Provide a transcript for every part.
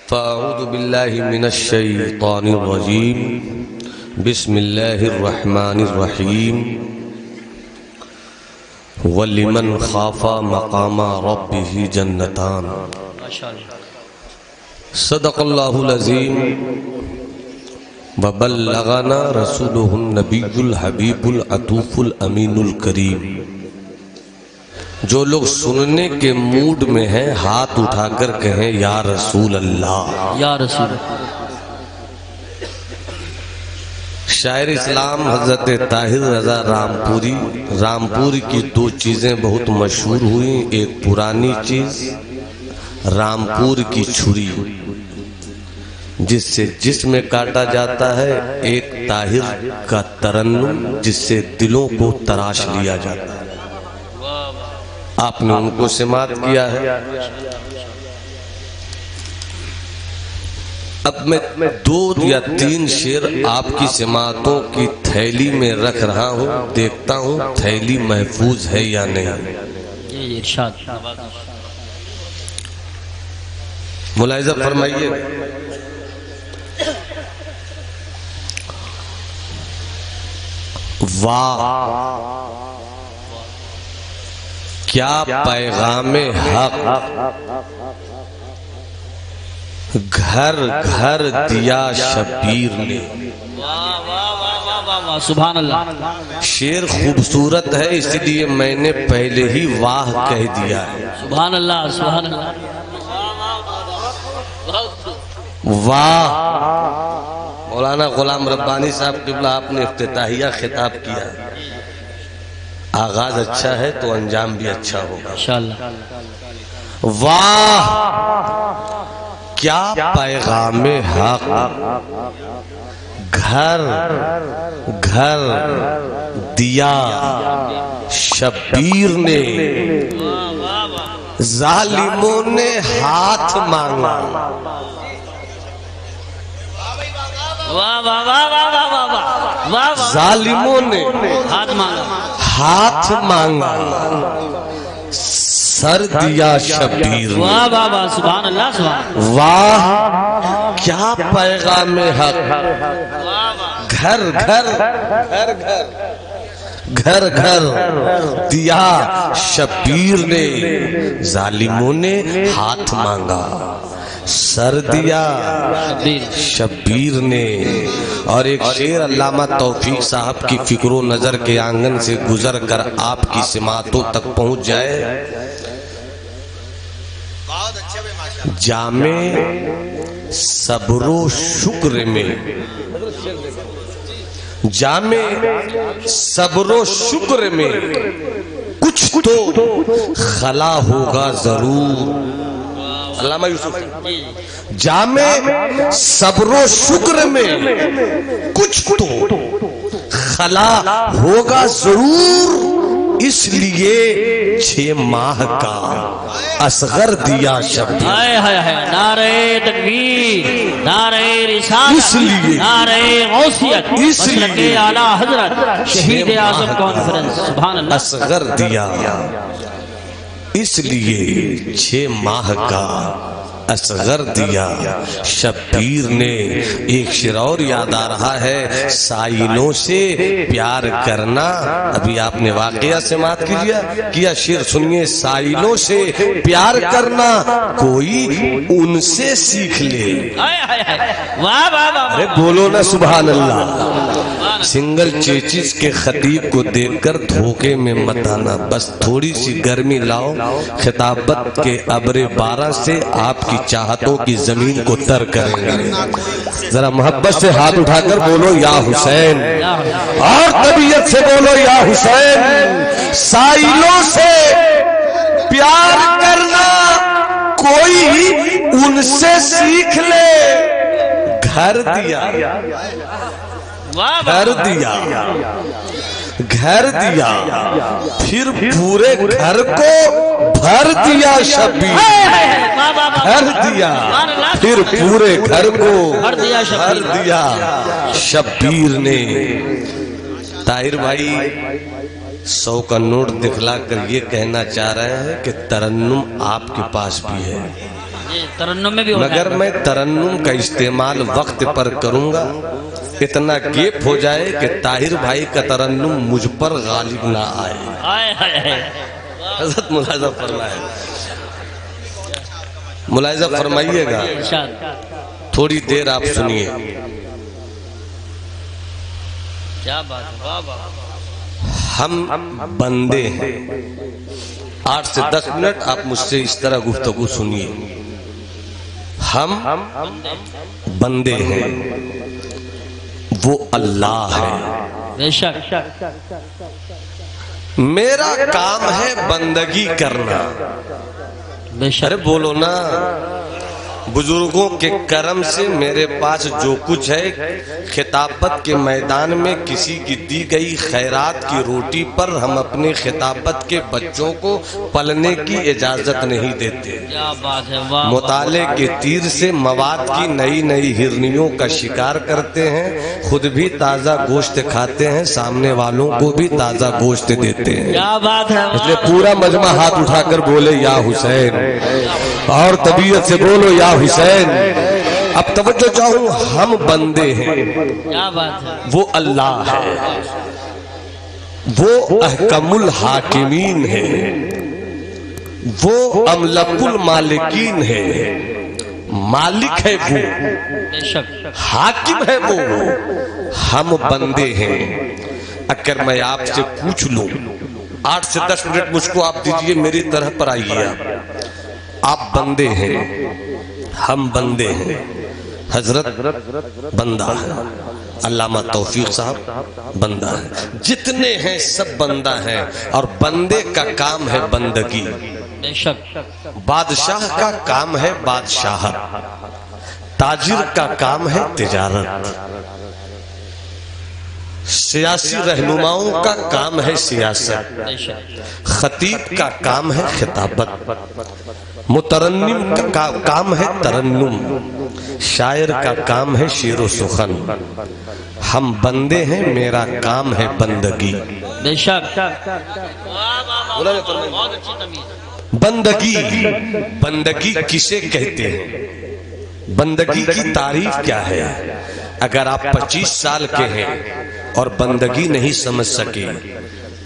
فاعوذ باللہ من الشیطان الرجیم بسم اللہ الرحمن الرحیم وَلِمَنْ خَافَ مَقَامَ رَبِّهِ جَنَّتَانِ صدق اللہ العظیم وبلغنا رسولہ النبی الحبیب العطوف الامین الکریم۔ جو لوگ سننے کے موڈ میں ہیں ہاتھ اٹھا کر کہیں یا رسول اللہ، یا رسول اللہ۔ شاعر اسلام حضرت طاہر رضا رامپوری کی دو چیزیں بہت مشہور ہوئیں، ایک پرانی چیز رامپور کی چھری جس سے جسم میں کاٹا جاتا ہے، ایک طاہر کا ترنم جس سے دلوں کو تراش لیا جاتا ہے۔ آپ نے ان کو سماعت کیا ہے۔ اب میں 2 یا 3 شعر آپ کی سماعتوں کی تھیلی میں رکھ رہا ہوں، دیکھتا ہوں تھیلی محفوظ ہے یا نہیں۔ ارشاد ملاحظہ فرمائیے۔ واہ کیا پیغام حق گھر گھر دیا شبیر نے۔ سبحان اللہ۔ شعر خوبصورت ہے اس لیے میں نے پہلے ہی واہ کہہ دیا ہے۔ سبحان اللہ سبحان اللہ۔ واہ مولانا غلام ربانی صاحب قبلہ آپ نے افتتاحیہ خطاب کیا ہے۔ آغاز اچھا ہے تو انجام بھی اچھا ہوگا انشاءاللہ۔ واہ کیا پیغام حق گھر گھر دیا شبیر نے، ظالموں نے ہاتھ مانگا۔ ظالموں نے ہاتھ مانگا سر دیا شبیر نے۔ واہ واہ واہ سبحان اللہ سبحان۔ واہ کیا پیغام حق گھر گھر گھر گھر گھر دیا شبیر نے، ظالموں نے ہاتھ مانگا سر دیا شبیر نے۔ اور ایک شعر علامہ توفیق صاحب کی فکر و نظر کے آنگن سے گزر کر آپ کی سماعتوں تک پہنچ جائے۔ جامع صبر و شکر میں، جامع صبر و شکر میں کچھ تو خلا ہوگا ضرور۔ علامہ یوسف جامع صبر و شکر میں کچھ تو خلا ہوگا ضرور، اس لیے 6 ماہ کا اصغر دیا شبیر۔ نعرہ تکبیر، نعرہ رسالت، نعرہ غوثیت، مسلک اعلیٰ حضرت شہید اعظم کانفرنس۔ سبحان اللہ۔ اصغر دیا اس لیے 6 ماہ کا اصغر دیا شبیر نے۔ ایک شعر اور یاد آ رہا ہے، سائلوں سے پیار کرنا۔ ابھی آپ نے واقعہ سماعت کیا، شعر سنیے۔ سائلوں سے پیار کرنا کوئی ان سے سیکھ لے۔ ارے بولو نا سبحان اللہ۔ سنگل چیچز کے خطیب کو دیکھ کر دھوکے میں مت آنا، بس تھوڑی سی گرمی لاؤ، خطابت کے ابر 12 سے آپ کی چاہتوں کی زمین کو تر کریں گے۔ ذرا محبت سے ہاتھ اٹھا کر بولو یا حسین، اور طبیعت سے بولو یا حسین۔ سائلوں سے پیار کرنا کوئی ان سے سیکھ لے۔ گھر دیا گھر دیا گھر دیا پھر پورے گھر کو بھر دیا شبیر۔ بھر دیا پھر پورے گھر کو بھر دیا شبیر نے۔ طاہر بھائی 100 کا نوٹ دکھلا کر یہ کہنا چاہ رہے ہیں کہ ترنم آپ کے پاس بھی ہے۔ ترنم میں بھی ہوتا ہے، مگر میں ترنم کا استعمال وقت پر کروں گا اتنا گیپ ہو جائے کہ طاہر بھائی کا ترنم مجھ پر غالب نہ آئے۔ آئے ہائے ہائے۔ حضرت ملاحظہ فرمائے، ملاحظہ فرمائیے گا، ارشاد۔ تھوڑی دیر آپ سنیے۔ کیا بات ہے، واہ واہ۔ ہم بندے ہیں، 8 سے 10 منٹ آپ مجھ سے اس طرح گفتگو سنیے۔ ہم بندے ہیں، وہ اللہ ہے۔ بے شک۔ میرا کام ہے بندگی کرنا۔ بے شک۔ ارے بولو نا، بزرگوں کے کرم سے میرے پاس جو کچھ ہے، خطابت کے میدان میں کسی کی دی گئی خیرات کی روٹی پر ہم اپنے خطابت کے بچوں کو پلنے کی اجازت نہیں دیتے۔ کیا بات ہے، واہ۔ مطالعے کے تیر سے مواد کی نئی نئی ہرنیوں کا شکار کرتے ہیں، خود بھی تازہ گوشت کھاتے ہیں، سامنے والوں کو بھی تازہ گوشت دیتے ہیں۔ کیا بات ہے، اس لیے پورا مجمع ہاتھ اٹھا کر بولے یا حسین، اور طبیعت سے بولو یا حسین۔ اب توجہ چاہوں، ہم بندے ہیں، کیا بات ہے۔ وہ اللہ ہے، وہ احکم الحاکمین ہے، وہ املک المالکین ہے، مالک ہے وہ، بے شک۔ حاکم ہے وہ، ہم بندے ہیں۔ اگر میں آپ سے پوچھ لوں، 8 سے 10 منٹ مجھ کو آپ دیجئے، میری طرح پر آئیے آپ بندے ہیں، ہم بندے ہیں، حضرت بندہ ہے، علامہ توفیق صاحب بندہ ہے، جتنے ہیں سب بندہ ہیں، اور بندے کا کام ہے بندگی۔ بے شک۔ بادشاہ کا کام ہے بادشاہت، تاجر کا کام ہے تجارت، سیاسی رہنماؤں کا کام ہے سیاست، بے شک۔ خطیب کا کام ہے خطابت، مترنم کا کام ہے ترنم، شاعر کا کام ہے شعر و سخن۔ ہم بندے ہیں، میرا کام ہے بندگی۔ بے شک۔ بہت اچھی تمیز۔ بندگی، بندگی کسے کہتے ہیں؟ بندگی کی تعریف کیا ہے؟ اگر آپ 25 سال کے ہیں اور بندگی نہیں سمجھ سکے،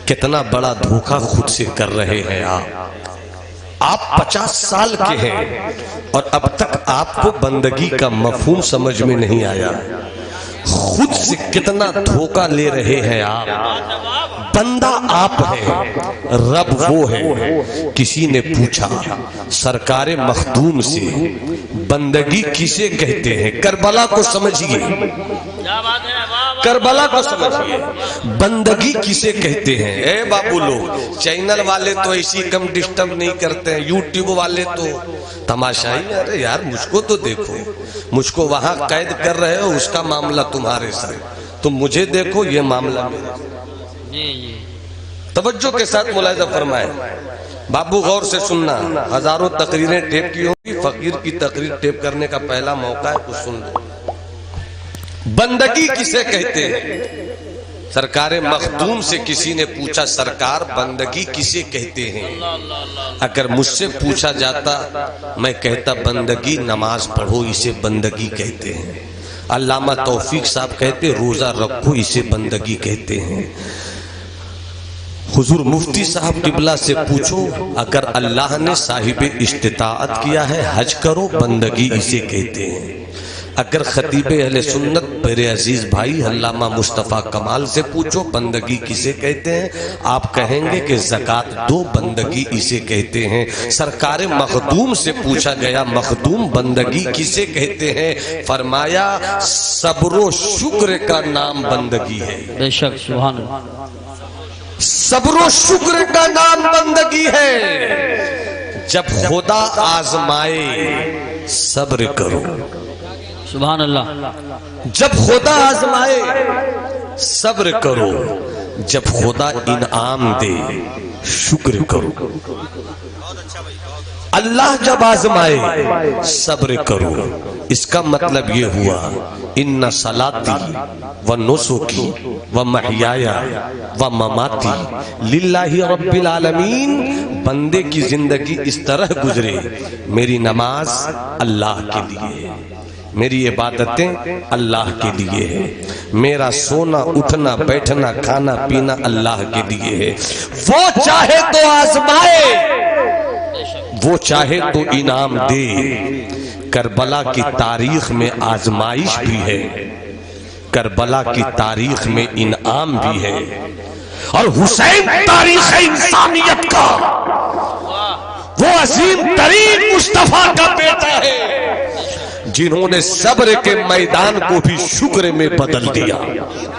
کتنا بڑا دھوکہ خود سے کر رہے ہیں آپ 50 سال کے ہیں اور اب تک آپ کو بندگی کا مفہوم سمجھ میں نہیں آیا، خود سے کتنا دھوکہ لے رہے ہیں آپ۔ بندہ آپ ہیں، رب وہ ہے۔ کسی نے پوچھا سرکار مخدوم سے، بندگی کسے کہتے ہیں؟ کربلا کو سمجھیے، کربلا کو سمجھیے، بندگی کسے کہتے ہیں؟ اے بابو لوگ، چینل والے تو اسی کم ڈسٹرب نہیں کرتے ہیں، یوٹیوب والے تو تماشائی، ارے یار مجھ کو تو دیکھو، مجھ کو وہاں قید کر رہے ہو، اس کا معاملہ تمہارے ساتھ، تم مجھے دیکھو، یہ معاملہ میرا۔ توجہ کے ساتھ ملاحظہ فرمائے، بابو غور سے سننا، ہزاروں تقریریں ٹیپ کی ہوگی، فقیر کی تقریر ٹیپ کرنے کا پہلا موقع ہے، کچھ سن لو۔ بندگی کسے کہتے ہیں؟ سرکار مخدوم سے کسی نے پوچھا سرکار بندگی کسے کہتے ہیں؟ اگر مجھ سے پوچھا جاتا میں کہتا بندگی نماز پڑھو، اسے بندگی کہتے ہیں۔ علامہ توفیق صاحب کہتے روزہ رکھو، اسے بندگی کہتے ہیں۔ حضور مفتی صاحب قبلہ سے پوچھو اگر اللہ نے صاحب استطاعت کیا ہے حج کرو، بندگی اسے کہتے ہیں۔ اگر خطیب اہل سنت میرے عزیز بھائی علامہ مصطفیٰ کمال سے پوچھو بندگی کسے کہتے ہیں، آپ کہیں گے کہ زکوٰۃ دو، بندگی اسے کہتے ہیں۔ سرکار مخدوم سے پوچھا گیا مخدوم بندگی کسے کہتے ہیں، فرمایا صبر و شکر کا نام بندگی ہے۔ بے شک، سبحان اللہ۔ صبر و شکر کا نام بندگی ہے۔ جب خدا آزمائے صبر کرو، سبحان اللہ۔ جب خدا آزمائے صبر کرو، جب خدا انعام دے شکر کرو۔ اللہ جب آزمائے صبر کرو، اس کا مطلب یہ ہوا ان صلاتی و نسکی و محیایا و مماتی للہ رب العالمین، بندے کی زندگی اس طرح گزرے، میری نماز اللہ کے لیے ہے، میری عبادتیں اللہ کے لیے ہے، میرا سونا اٹھنا بیٹھنا کھانا پینا اللہ کے لیے ہے۔ وہ چاہے تو آزمائے، وہ چاہے تو انعام دے۔ کربلا کی تاریخ میں آزمائش بھی ہے، کربلا کی تاریخ میں انعام بھی ہے، اور حسین تاریخ انسانیت کا وہ عظیم ترین مصطفیٰ کا بیٹا ہے جنہوں نے صبر کے میدان کو بھی شکر میں بدل دیا۔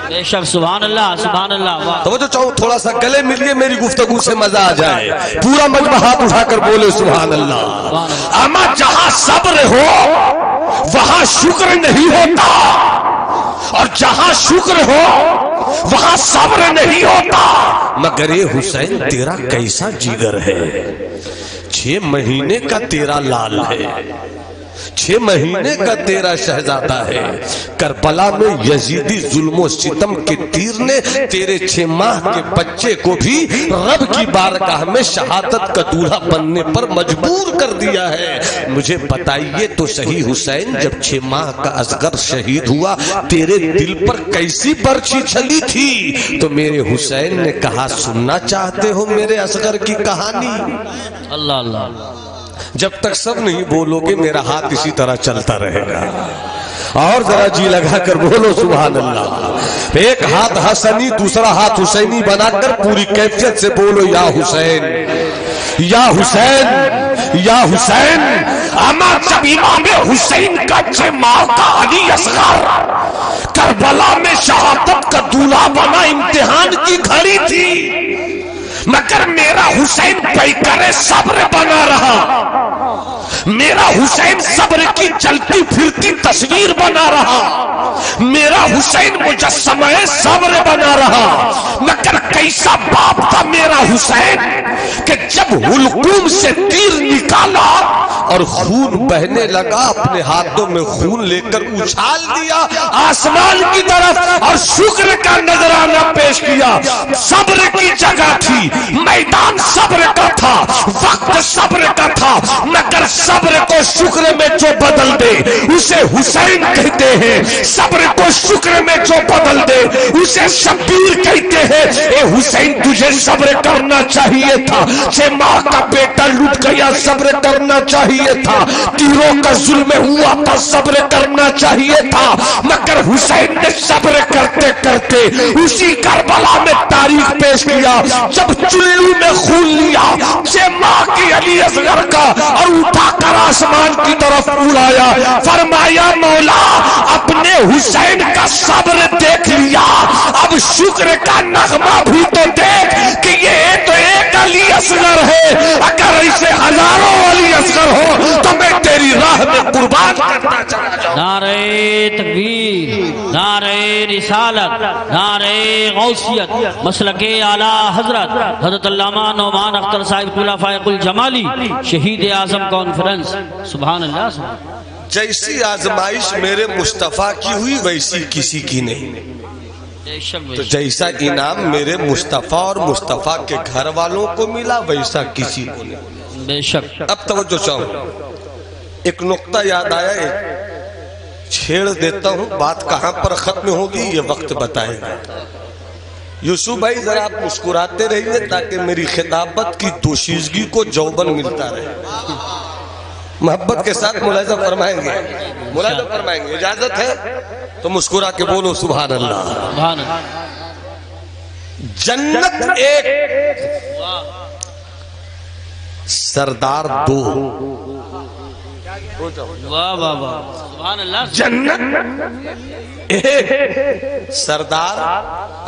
بے شک، سبحان اللہ سبحان اللہ۔ توجہ چاہوں تھوڑا سا گلے ملیے، میری گفتگو سے مزہ آ جائے، پورا مجمع ہاتھ اٹھا کر بولے سبحان اللہ۔ اما جہاں صبر ہو وہاں شکر نہیں ہوتا، اور جہاں شکر ہو وہاں صبر نہیں ہوتا۔ مگر اے حسین تیرا کیسا جگر ہے، 6 مہینے کا تیرا لال ہے، 6 مہینے کا تیرا شہزادہ ہے۔ کربلا میں یزیدی ظلم و ستم کے تیر نے تیرے 6 ماہ کے بچے کو بھی رب کی بارگاہ میں شہادت کا دولہا بننے پر مجبور کر دیا ہے۔ مجھے بتائیے تو صحیح حسین، جب 6 ماہ کا اصغر شہید ہوا تیرے دل پر کیسی برچھی چلی تھی؟ تو میرے حسین نے کہا سننا چاہتے ہو میرے اصغر کی کہانی؟ اللہ اللہ۔ جب تک سب نہیں بولو گے میرا ہاتھ اسی طرح چلتا رہے گا، اور ذرا جی لگا کر بولو سبحان اللہ۔ ایک ہاتھ حسنی دوسرا ہاتھ حسینی بنا کر پوری کیفیت سے بولو یا حسین یا حسین یا حسین۔ اما جب امام حسین کا 6 ماہ کا علی اصغر کربلا میں شہادت کا دولہا بنا، امتحان کی گھڑی تھی، مگر میرا حسین پیکر صبر بنا رہا، میرا حسین صبر کی چلتی پھرتی تصویر بنا رہا، میرا حسین مجسمہ صبر بنا رہا۔ مگر کیسا باپ تھا میرا حسین کہ جب حلقوم سے تیر نکالا اور خون بہنے لگا، اپنے ہاتھوں میں خون لے کر اچھال دیا آسمان کی طرف اور شکر کا نذرانہ پیش کیا۔ صبر کی جگہ تھی، میدان صبر کا تھا، وقت صبر کا تھا، مگر صبر کو شکر میں جو بدل دے اسے حسین کہتے ہیں، صبر کو شکر میں جو بدل دے اسے شبیر کہتے ہیں۔ اے حسین تجھے صبر کرنا چاہیے تھا، 6 ماہ کا بیٹا لٹ گیا، صبر کرنا چاہیے تھا، تیروں کا ظلم ہوا تھا، صبر کرنا چاہیے تھا، مگر حسین نے صبر کرتے کرتے اسی کربلا میں تاریخ پیش کیا جب چلو میں خون لیا 6 ماہ کی علی اصغر کا اور اٹھا کر آسمان کی طرف اڑایا، فرمایا مولا اپنے حسین کا صبر دیکھ لیا، اب شکر کا نغمہ بھی تو دیکھ کہ یہ تو ایک علی اصغر ہے، اگر اسے ہزاروں علی اصغر ہو تو میں تیری راہ میں قربان کرنا چاہتا ہوں۔ نعرہ تکبیر، نعرہ رسالت، نعرہ غوثیت، مسلک اعلیٰ حضرت علامہ نعمان اختر صاحب خلفائے الجمالی شہید اعظم کانفرنس۔ سبحان اللہ۔ جیسی آزمائش میرے مصطفیٰ کی ہوئی ویسی کسی کی نہیں، تو جیسا انعام میرے مصطفیٰ اور مصطفیٰ کے گھر والوں کو ملا ویسا کسی کو نہیں۔ بے شک۔ اب توجہ چاہوں، ایک نقطہ یاد آیا، ایک چھیڑ دیتا ہوں، بات کہاں پر ختم ہوگی یہ وقت بتائے گا۔ یوسف بھائی ذرا آپ مسکراتے رہیے تاکہ میری خطابت کی دوشیزگی کو جوبن ملتا رہے۔ محبت کے ساتھ ملاحظہ فرمائیں گے، ملاحظہ فرمائیں گے، اجازت ہے تو مسکرا کے بولو سبحان اللہ۔ سبحان اللہ۔ جنت ایک، سردار 2۔ واہ واہ واہ، سبحان اللہ۔ جنت ایک، سردار،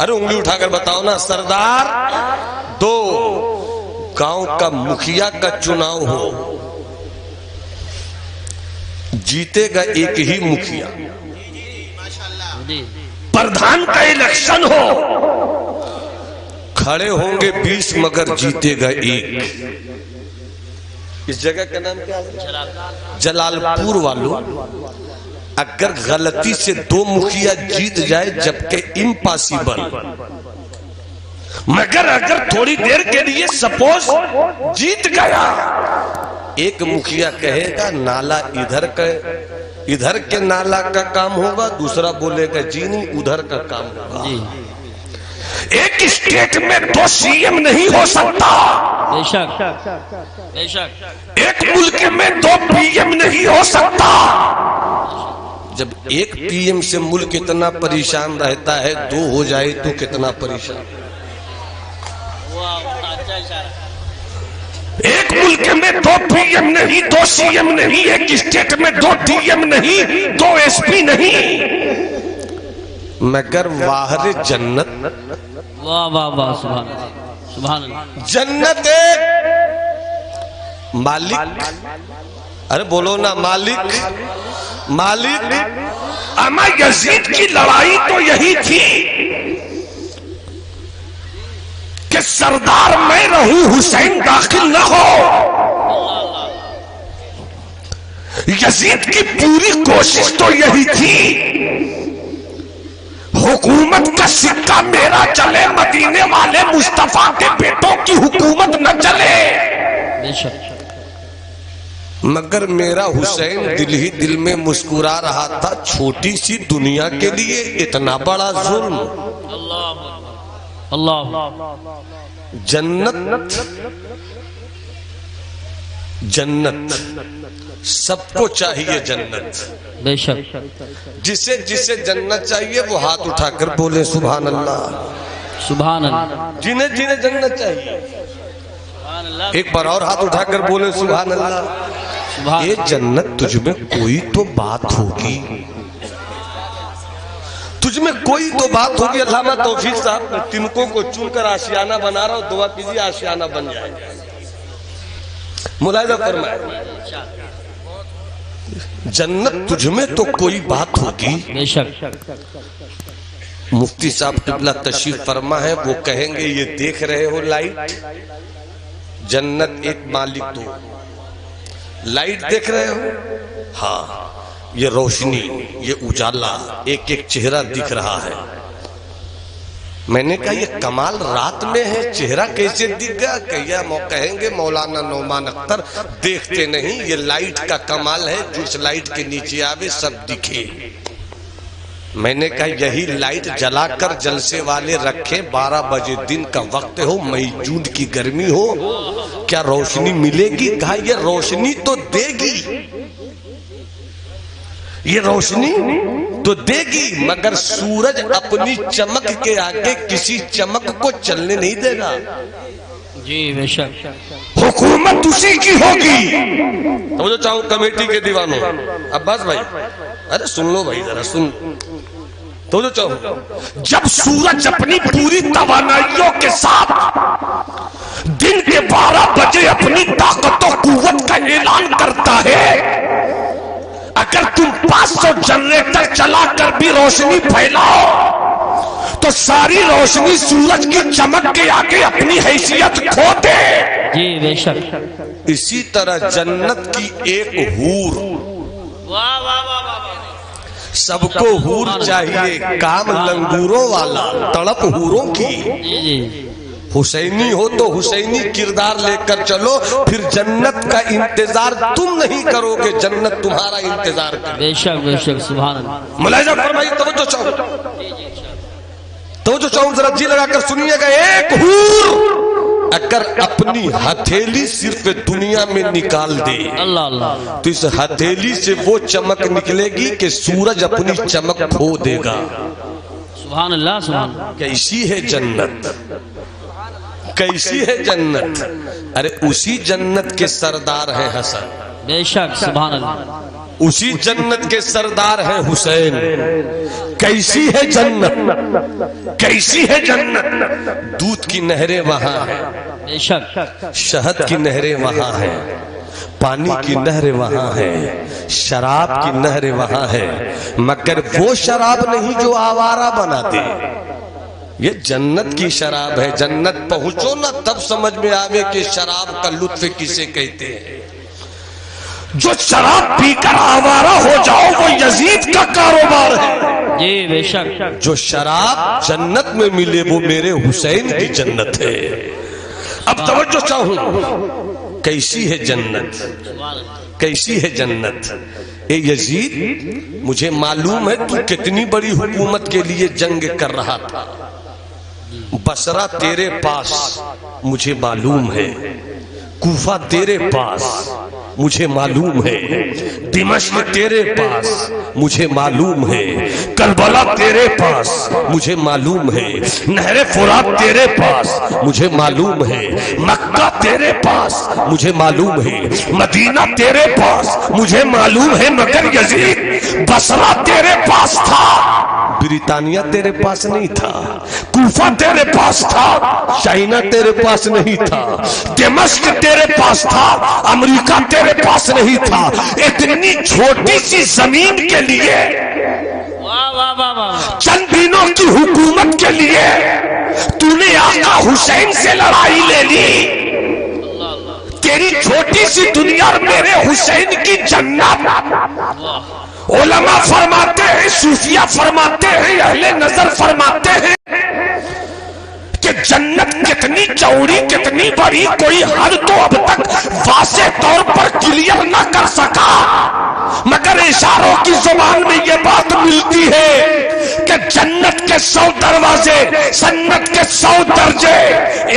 ارے انگلی اٹھا کر بتاؤ نا، سردار 2۔ گاؤں کا مکھیا کا چناؤ ہو، جیتے گا ایک ہی مکھیا، پردھان کا الیکشن ہو، کھڑے ہوں گے 20 مگر جیتے گا ایک۔ اس جگہ کا نام کیا ہے؟ جلال پور والوں، اگر غلطی سے 2 مکھیا جیت جائے جبکہ امپاسیبل، مگر اگر تھوڑی دیر کے لیے سپوز جیت گیا، ایک مکھیا کہے گا نالا ادھر کے نالا کا کام ہوگا، دوسرا بولے گا جی نہیں ادھر کا کام ہوگا۔ ایک اسٹیٹ میں 2 CM نہیں ہو سکتا، بے شک بے شک۔ ایک ملک میں 2 PM نہیں ہو سکتا۔ جب ایک PM سے ملک اتنا پریشان رہتا ہے، 2 ہو جائے تو کتنا پریشان۔ ایک ملک میں 2 PM نہیں، 2 CM نہیں، ایک اسٹیٹ میں 2 DM نہیں، 2 SP نہیں، مگر واہر جنت۔ واہ واہ واہ، سبحان اللہ سبحان اللہ۔ جنت ایک مالک، ارے بولو نا مالک مالک۔ اما یزید کی لڑائی تو یہی تھی کہ سردار میں رہوں حسین داخل نہ ہو۔ یزید کی پوری کوشش تو یہی تھی حکومت کا سکہ میرا چلے، مدینے والے مصطفیٰ کے بیٹوں کی حکومت نہ چلے۔ بے شک۔ مگر میرا حسین دل ہی دل میں مسکرا رہا تھا، چھوٹی سی دنیا کے لیے اتنا بڑا ظلم۔ اللہ جنت جنت سب کو چاہیے جنت۔ بے شک۔ جسے جسے جنت چاہیے وہ ہاتھ اٹھا کر بولے سبحان اللہ سبحان اللہ جنہیں جنہیں جنت چاہیے ایک بار اور ہاتھ اٹھا کر بولے سبحان اللہ۔ یہ جنت تجھ میں کوئی تو بات ہوگی، تجھ میں کوئی تو بات ہوگی۔ علامہ توفیق صاحب تنکوں کو چن کر آشیانہ بنا رہا ہوں، دعا کیجیے آشیانہ بن جائے۔ ملاحظہ فرمائے جنت تجھ میں تو کوئی بات ہوگی۔ بے شک۔ مفتی صاحب قبلہ تشریف فرما ہے، وہ کہیں گے یہ دیکھ رہے ہو لائٹ، جنت ایک مالک دو، لائٹ دیکھ رہے ہو، ہاں یہ روشنی، یہ اجالا، ایک ایک چہرہ دکھ رہا ہے۔ میں نے کہا یہ کمال رات میں ہے، چہرہ کیسے دکھ گیا؟ کہیں گے مولانا نعمان اختر دیکھتے نہیں، یہ لائٹ کا کمال ہے، جس لائٹ کے نیچے آوے سب دکھے۔ میں نے کہا یہی لائٹ جلا کر جلسے والے رکھے، 12 بجے دن کا وقت ہو، مئی جون کی گرمی ہو، کیا روشنی ملے گی؟ کہا یہ روشنی تو دے گی، یہ روشنی تو دے گی، مگر سورج اپنی چمک کے آگے کسی چمک کو چلنے نہیں دے گا۔ جی بے شک۔ حکومت اسی کی ہوگی۔ تو جو چاہوں کمیٹی کے دیوانوں، عباس بھائی ارے سن لو بھائی ذرا سن، تو جو چاہوں جب سورج اپنی پوری توانائیوں کے ساتھ دن کے 12 بجے اپنی طاقت و قوت کا اعلان کرتا ہے، اگر تم 500 جنریٹر چلا کر بھی روشنی پھیلاؤ تو ساری روشنی سورج کی چمک کے آگے اپنی حیثیت کھو دے۔ جی بے شک۔ اسی طرح جنت کی ایک حور، سب کو حور چاہیے، کام لنگوروں والا، تڑپ حوروں کی۔ جی حسینی ہو تو حسینی کردار لے کر چلو، پھر جنت کا انتظار تم نہیں کرو گے، جنت تمہارا انتظار کرے۔ بے شک بے شک، سبحان اللہ۔ ملاحظہ فرمائیے، توجہ چاہو، توجہ چاہو، ذرا جی لگا کر سنیے گا۔ ایک حور اگر اپنی ہتھیلی صرف دنیا میں نکال دے اللہ اللہ، تو اس ہتھیلی سے وہ چمک نکلے گی کہ سورج اپنی چمک کھو دے گا۔ سبحان اللہ سبحان اللہ۔ کیسی ہے جنت، کیسی ہے جنت؟ ارے اسی جنت کے سردار ہیں حسن، بے شک سبحان اللہ، اسی جنت کے سردار ہیں حسین۔ کیسی ہے جنت، کیسی ہے جنت؟ دودھ کی نہریں وہاں ہیں، بے شک، شہد کی نہریں وہاں ہیں، پانی کی نہریں وہاں ہیں، شراب کی نہریں وہاں ہیں، مگر وہ شراب نہیں جو آوارہ بنا دے۔ یہ جنت کی شراب ہے۔ جنت پہنچو نا تب سمجھ میں آوے کہ شراب کا لطف کسے کہتے ہیں۔ جو شراب پی کر آوارہ ہو جاؤ وہ یزید کا کاروبار ہے۔ جی بے شک۔ جو شراب جنت میں ملے وہ میرے حسین کی جنت ہے۔ اب توجہ چاہوں، کیسی ہے جنت، کیسی ہے جنت؟ اے یزید، مجھے معلوم ہے تو کتنی بڑی حکومت کے لیے جنگ کر رہا تھا۔ بصرہ تیرے پاس مجھے معلوم ہے، کوفہ تیرے پاس مجھے معلوم ہے، دمشق تیرے پاس مجھے معلوم ہے، کربلا تیرے پاس مجھے معلوم ہے، نہر فرات تیرے پاس مجھے معلوم ہے، مکہ تیرے پاس مجھے معلوم ہے، مدینہ تیرے پاس مجھے معلوم ہے، مگر یزید بصرہ تیرے پاس تھا، بریطانیہ تیرے پاس نہیں تھا، کوفہ تیرے پاس تھا، چائنا تیرے پاس نہیں تھا، دمشق تیرے پاس تھا، امریکہ تیرے پاس نہیں تھا۔ اتنی چھوٹی سی زمین کے لیے، چند دنوں کی حکومت کے لیے تو نے آقا حسین سے لڑائی لے لی۔ تیری چھوٹی سی دنیا اور میرے حسین کی جنت۔ علماء فرماتے ہیں، صوفیہ فرماتے ہیں، اہل نظر فرماتے ہیں کہ جنت کتنی چوڑی کتنی بڑی کوئی حد تو اب تک واضح طور پر کلیئر نہ کر سکا، مگر اشاروں کی زبان میں یہ بات ملتی ہے کہ جنت کے 100 دروازے، جنت کے 100 درجے،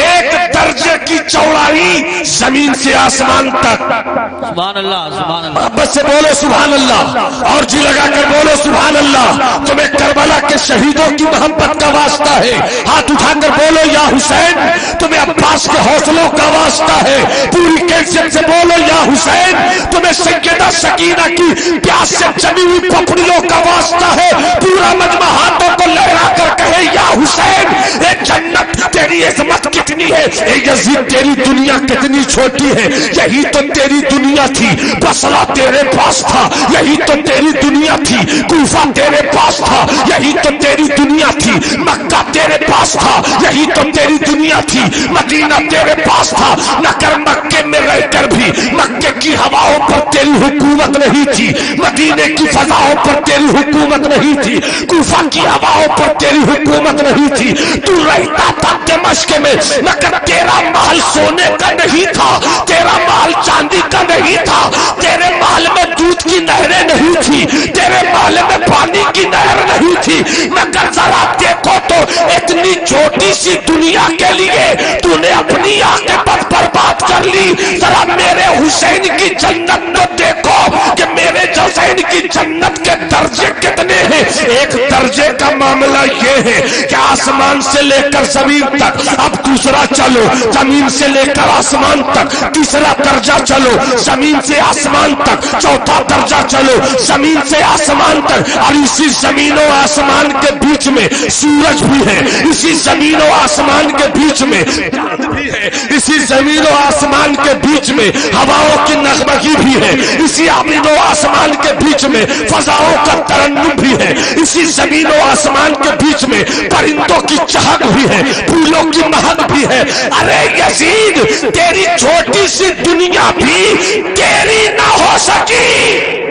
ایک درجے کی چوڑائی زمین سے آسمان تک۔ سبحان اللہ، سبحان اللہ۔ محبت سے بولو سبحان اللہ، اور جی لگا کر بولو سبحان اللہ۔ تمہیں کربلا کے شہیدوں کی محبت کا واسطہ ہے، ہاتھ اٹھا کر بولو یا حسین۔ تمہیں عباس کے حوصلوں کا واسطہ ہے، پوری کیفیت سے بولو یا حسین۔ تمہیں سیدہ سکینہ کی پیاس سے جمی ہوئی پپڑیوں کا واسطہ ہے، پورا مجمع ہاتھوں کو لہرا کر کہے یا حسین۔ اے جنت تیری عظمت کتنی ہے، اے یزید تیری دنیا کتنی چھوٹی ہے، یہی تو تیری دنیا تھی، بصرہ تیرے پاس تھا، یہی تو تیری دنیا تھی، کوفہ تیرے پاس تھا، یہی تو تیری دنیا تھی، مکہ تیرے پاس تھا، یہی تو تیری دنیا تھی، مدینہ تیرے پاس تھا، مگر مکے میں رہ کر بھی مکے کی ہواؤں پر تیری حکومت نہیں تھی، مدینے کی فضاؤں پر تیری حکومت نہیں تھی، کوفہ کی ہواؤں پر تیری حکومت نہیں تھی۔ تو رہتا تھا دمشق میں، مگر تیرا محل سونے کا نہیں تھا، تیرا محل چاندی کا نہیں تھا، تیرے محل میں دودھ کی نہریں نہیں تھی، تیرے محل میں پانی کی نہر نہیں تھی، مگر ذرا دیکھو تو اتنی چھوٹی سی دنیا کے لیے تو نے اپنی آنکھیں برباد کر لی۔ ذرا میرے حسین کی جنت تو دیکھو کہ میرے حسین کی جنت کے درجے کتنے ہیں۔ ایک درجے کا معاملہ یہ ہے کہ آسمان سے لے کر زمین تک، اب دوسرا چلو زمین سے لے کر آسمان تک، تیسرا درجہ چلو زمین سے آسمان تک، چوتھا درجہ چلو زمین سے آسمان تک، اور اسی زمین و آسمان کے بیچ میں سورج بھی ہے، اسی زمین و آسمان کے بیچ میں چاند بھی ہے، اسی زمین و آسمان کے بیچ میں ہواؤں کی نغمگی بھی ہے، اسی زمین و آسمان کے بیچ میں فضاؤں کا ترنم بھی ہے، اسی زمین و آسمان کے بیچ میں پرندوں کی چہک بھی ہے، پھولوں کی مہک بھی ہے۔ ارے یزید تیری چھوٹی سی دنیا بھی تیری نہ ہو سکی۔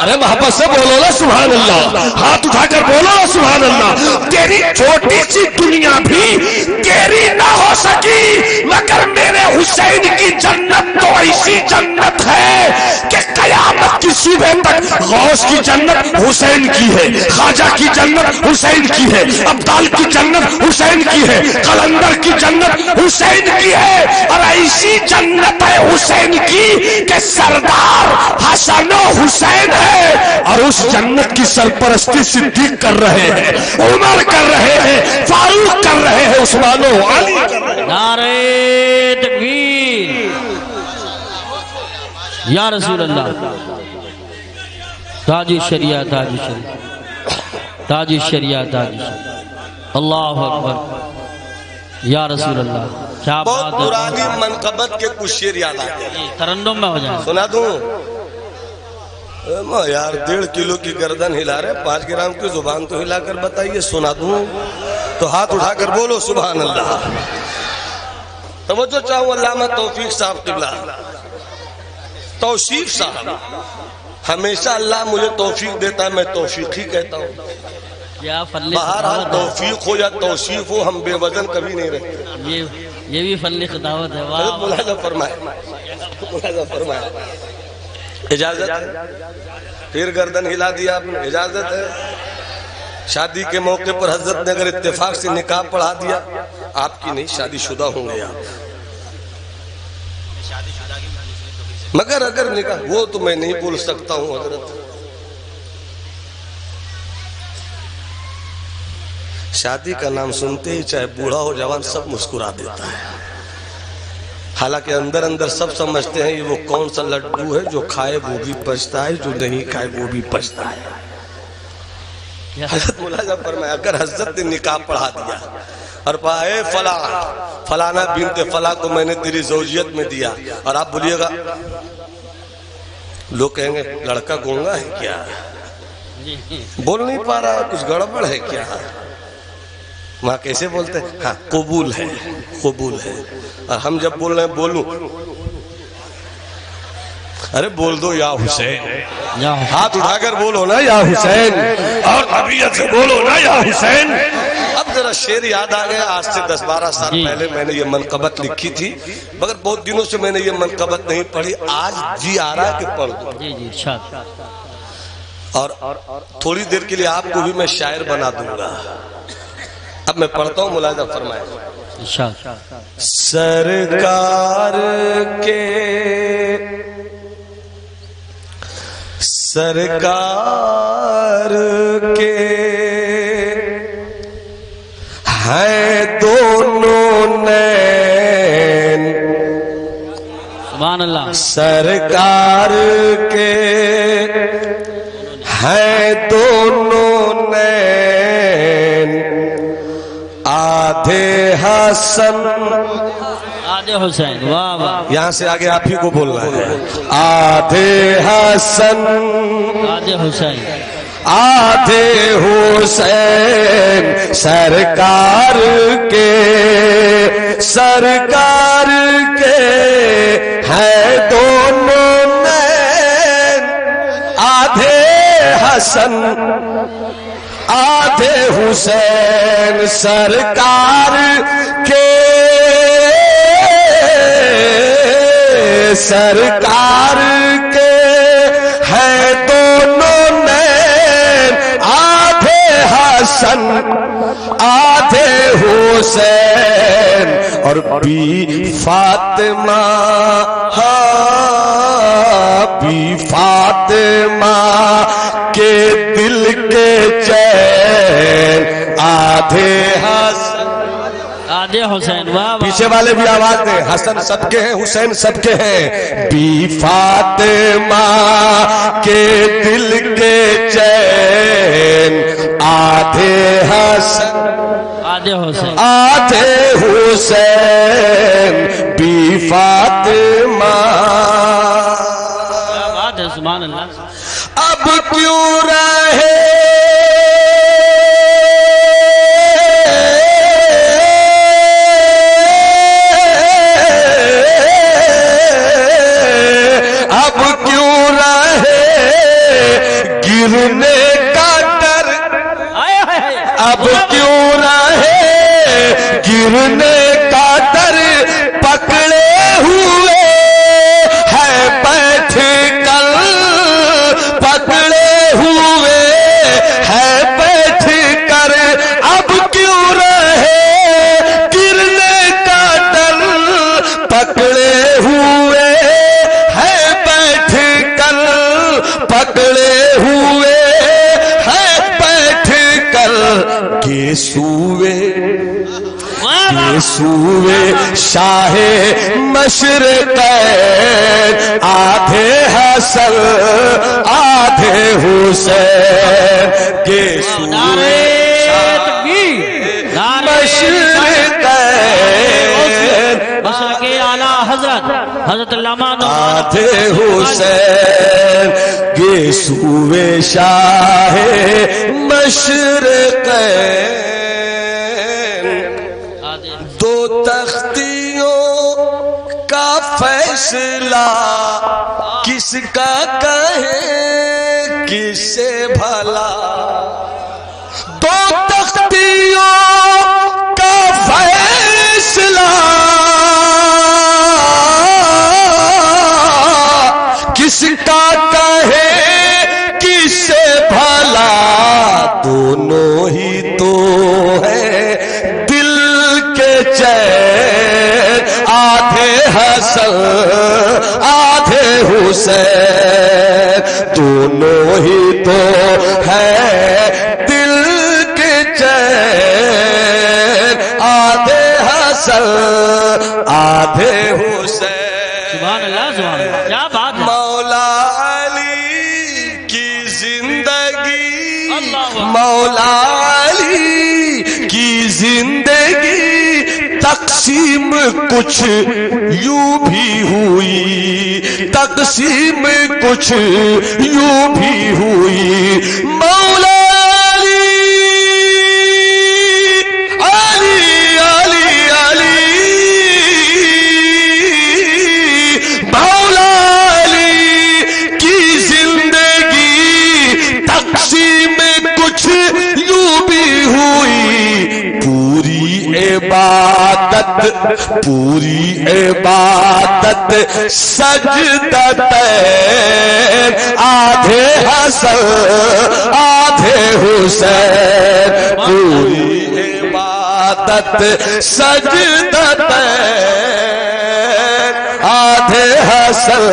ارے محبت سے بولو نا سبحان اللہ، ہاتھ اٹھا کر بولو نا سبحان اللہ۔ تیری چھوٹی سی دنیا بھی تیری نہ ہو سکی، مگر میرے حسین کی جنت تو ایسی جنت ہے کہ قیامت کی صبح تک غوث کی جنت حسین کی ہے، خواجہ کی جنت حسین کی ہے، ابدال کی جنت حسین کی ہے، قلندر کی جنت حسین کی ہے، اور ایسی جنت ہے حسین کی کہ سردار حسن و حسین ہے، اور اس جنت کی سرپرستی صدیق کر رہے ہیں، عمر کر رہے ہیں، فاروق کر رہے ہیں، عثمان و علی کر رہے ہیں۔ نعرہ تکبیر یا رسول اللہ، تاج الشریعہ، تاج الشریعہ، تاج الشریعہ، تاج الشریعہ، اللہ اکبر یا رسول اللہ۔ کیا بہت بات ہے، پرانی منقبت کے کچھ شعر یاد آتے ہیں، ترنم میں ہو جائیں۔ سنا دوں؟ یار 1.5 کلو کی گردن ہلا رہے، 5 گرام کی زبان تو ہلا کر بتائیے، سنا دوں؟ تو ہاتھ اٹھا کر بولو سبحان اللہ۔ توجہ چاہوں علامہ توفیق صاحب قبلہ، توصیف صاحب ہمیشہ اللہ مجھے توفیق دیتا ہے، میں توفیق ہی کہتا ہوں۔ کیا فضل بہرحال خداوت ہے، توفیق ہو یا توصیف ہو، ہم بے وزن کبھی نہیں رہتے۔ یہ بھی فضل خداوت ہے۔ واہ حضرت ملاحظہ فرمائے، ملاحظہ فرمائے، اجازت ہے؟ پھر گردن ہلا دیا آپ نے، اجازت ہے؟ شادی کے موقع پر حضرت نے اگر اتفاق سے نکاح پڑھا دیا، آپ کی نہیں، شادی شدہ ہوں گے آپ، مگر اگر نکاح وہ تو میں نہیں بول سکتا ہوں حضرت۔ شادی کا نام سنتے ہی چاہے بوڑھا ہو جوان سب مسکرا دیتا ہے، حالانکہ اندر اندر سب سمجھتے ہیں یہ وہ کون سا لڈو ہے جو کھائے وہ بھی پچھتا ہے، جو نہیں کھائے وہ بھی پچھتا ہے۔ حضرت ملاحظہ فرمایا اگر حضرت نے نکاح پڑھا دیا اور کہا اے فلانا بنت فلاں کو میں نے تیری زوجیت میں دیا، اور آپ بولیے گا، لوگ کہیں گے لڑکا گونگا ہے کیا، بول نہیں پا رہا، کچھ گڑبڑ ہے کیا، وہاں کیسے بولتے ہیں؟ ہاں قبول ہے، قبول ہے۔ اور ہم جب بول رہے ہیں بولوں، ارے بول دو یا حسین، ہاتھ اٹھا کر بولو نا یا حسین، اور طبیعت سے بولو نا یا حسین۔ اب ذرا شعر یاد آ گیا، آج سے 10-12 سال پہلے میں نے یہ منقبت لکھی تھی، مگر بہت دنوں سے میں نے یہ منقبت نہیں پڑھی، آج جی آ رہا ہے کہ پڑھ دوں، اور تھوڑی دیر کے لیے آپ کو بھی میں شاعر بنا دوں گا۔ اب میں پڑھتا ہوں، ملاحظہ فرمائے۔ سرکار کے ہیں دونوں نین، سبحان اللہ، سرکار کے ہیں دونوں نین، آدھے حسن آدھے حسین، واہ واہ، یہاں سے آگے آپ ہی کو بولنا ہے، آدھے حسن آدھے حسین، آدھے حسین، سرکار کے ہیں دونوں نین، آدھے حسن آدھے حسین، سرکار کے ہیں دونوں نین، آدھے حسن آدھے حسین، اور بی فاطمہ کے دل کے چین، آدھے حسن آدھے حسین، واہ واہ، پیچھے والے بھی آواز دیں، حسن سب کے ہیں، حسین سب کے ہیں، بی فاطمہ کے دل کے چین، آدھے حسن آدھے حسین، آدھے حسین، بی فاطمہ۔ کیا بات ہے، سبحان اللہ۔ اب کیوں رہے گرنے کا ڈر، اب کیوں رہے گرنے کا ڈر، پکڑے ہوئے ہے بیٹھ کر، پکڑے ہوئے ہے بیٹھ کر، اب کیوں رہے گرنے کا ڈر، پکڑے ہوئے ہے بیٹھ کر، پکڑے ہوئے ہے بیٹھ کر، گیسوئے شاہ مشرقین، آدھے حسن آدھے حسین، گیسوئے شاہ مشرقین، مسلک اعلیٰ حضرت علامہ آدھے حسین، گیسوئے شاہ مشرقین، دو تختیوں کا فیصلہ کس کا کہیں، کس سے بھلا دو تختیوں کا فیصلہ کس کا کہے کس سے بھلا دونوں ہی تو ہے دل کے چین آدھے حسن آدھے حسین دونوں ہی تو ہے دل کے چین آدھے حسن آدھے حسین سبحان اللہ سبحان اللہ کیا بات ہے مولا علی کی زندگی اللہ مولا علی کی زندگی تقسیم کچھ یوں بھی ہوئی تقسیم کچھ یوں بھی ہوئی مولا پوری عبادت سجدتین آدھے حسن آدھے حسین پوری عبادت سجدتین آدھے حسن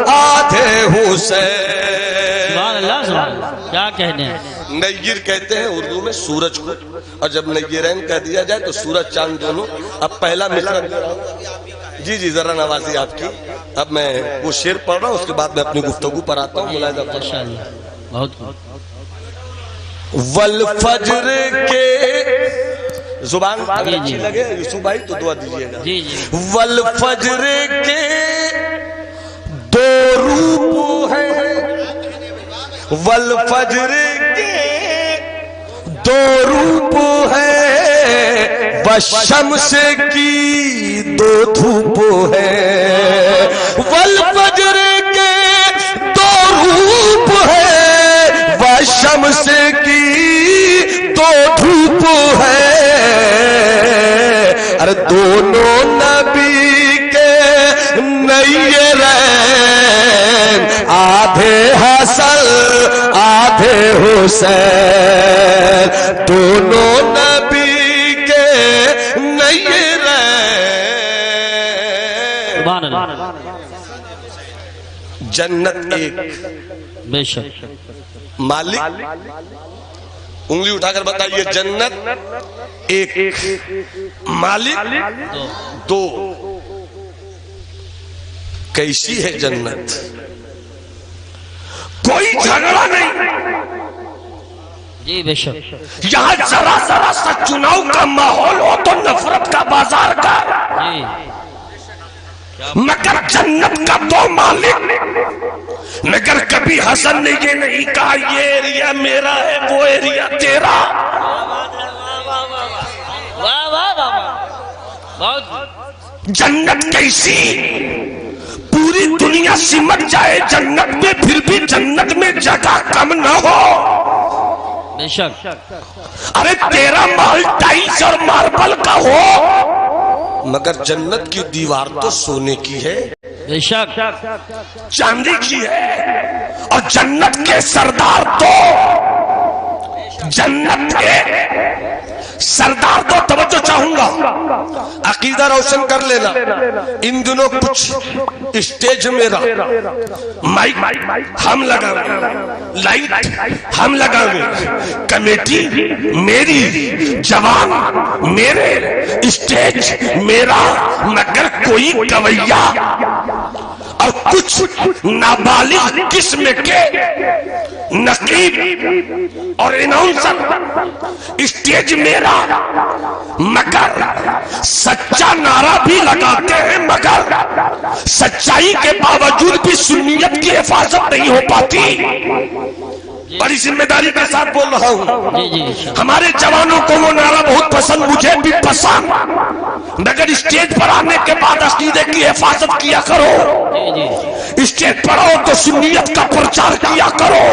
آدھے حسین سبحان اللہ سبحان اللہ کیا کہنے ہیں نیر کہتے ہیں اردو میں سورج کو اور جب نیرین کہہ دیا جائے تو سورج چاند دونوں اب پہلا مصرع جی ذرا نوازی آپ کی اب میں وہ شعر پڑھ رہا ہوں اس کے بعد میں اپنی گفتگو پر آتا ہوں ملاحظہ فرمائیں بہت والفجر کے زبان اگر اچھی لگے یوسف بھائی تو دعا دیجئے گا جی والفجر کے دو روپ ہیں والفجر کے دو روپ ہے والشمس کی دو دھوپ ہے والفجر کے دو روپ ہے والشمس کی دو دھوپ ہے ارے دونوں نبی کے نیرین آدھے حسن آدھے حسین دونوں نبی کے نیرین سبحان اللہ جنت ایک بے شک مالک انگلی اٹھا کر بتائیے جنت ایک مالک دو کیسی ہے جنت کوئی جھگڑا نہیں جی بے شک یہاں ذرا ذرا سا چناؤ کا ماحول ہو تو نفرت کا بازار کا جی مگر جنت کا دو مالک مگر کبھی حسن نے یہ نہیں کہا یہ ایریا میرا ہے وہ ایریا تیرا واہ واہ واہ بہت جنت کیسی پوری دنیا سمٹ جائے جنت میں پھر بھی جنت میں جگہ کم نہ ہو بے شک ارے تیرا محل ٹائلز اور ماربل کا ہو مگر جنت کی دیوار تو سونے کی ہے بے شک چاندی کی ہے اور جنت کے سردار تو جنت کے سردار تو توجہ چاہوں گا عقیدہ روشن کر لینا ان دنوں کچھ اسٹیج میرا مائک ہم لگاویں لائٹ ہم لگاویں کمیٹی میری جوان میرے اسٹیج میرا مگر کوئی گویا اور کچھ نابالغ قسم کے نقیب اور اناؤنسر اسٹیج میرا مگر سچا نعرہ بھی لگاتے ہیں مگر سچائی کے باوجود بھی سنیت کی حفاظت نہیں ہو پاتی بڑی ذمہ داری کے ساتھ بول رہا ہوں. جی جی ہمارے جوانوں کو وہ نعرہ بہت پسند، مجھے بھی پسند، مگر اسٹیج پر آنے کے بعد عقیدے کی حفاظت کیا کرو. جی اسٹیج پر آؤ تو سنیت کا پرچار کیا کرو،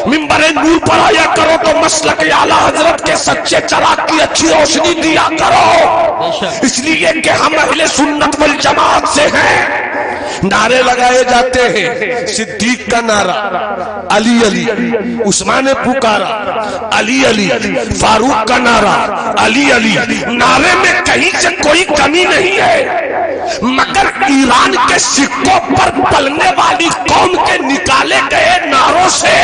منبر نور پر آیا کرو تو مسلک اعلیٰ حضرت کے سچے چراغ کی اچھی روشنی دیا کرو. اس لیے کہ ہم اہل سنت والجماعت سے ہیں. نعرے لگائے جاتے ہیں، صدیق کا نعرہ، علی علی، عثمان نے پکارا، علی علی، فاروق کا نعرہ، علی علی. نعرے میں کہیں سے کوئی کمی نہیں ہے، مگر ایران کے سکوں پر پلنے والی قوم کے نکالے گئے نعروں سے،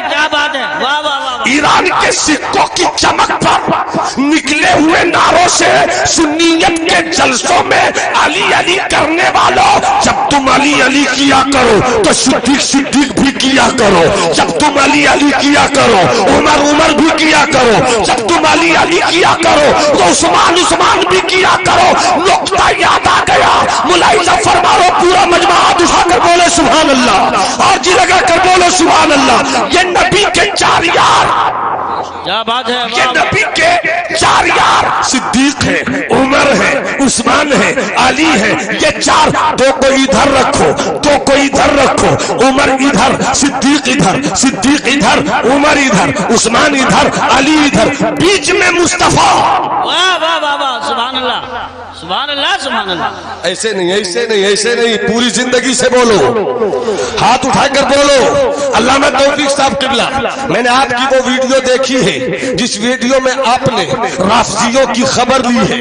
کیا بات ہے، واہ واہ واہ. ایران کے سکوں کی چمک پر نکلے ہوئے نعروں سے سنیت کے جلسوں میں علی علی کرنے والوں، جب تم علی علی کیا کرو تو صدیق صدیق بھی کیا کرو. جب تم علی علی کیا کرو عمر عمر بھی کیا کرو. جب تم علی علی کیا کرو تو عثمان عثمان بھی کیا کرو. نقطہ یاد آ گیا، ملاحظہ فرما لو، پورا مجمع ہاتھ اٹھا کر بولے سبحان اللہ، اور جی لگا کر بولو سبحان اللہ. یہ نبی کے چار یار، کیا بات ہے، یہ نبی کے چار یار صدیق ہے، عمر ہے، عثمان ہے، علی ہے. یہ چار، دو کو ادھر رکھو، دو کو ادھر رکھو، عمر ادھر، صدیق ادھر، صدیق ادھر، عمر ادھر، عثمان ادھر، علی ادھر، بیچ میں مصطفیٰ. واہ واہ واہ واہ، سبحان اللہ سبحان اللہ سبحان اللہ. ایسے نہیں، ایسے نہیں، ایسے نہیں، پوری زندگی سے بولو، ہاتھ اٹھا کر بولو. علامہ توفیق صاحب قبلہ، میں نے آپ کی وہ ویڈیو دیکھی ہے جس ویڈیو میں آپ نے رافضیوں کی خبر لی ہے،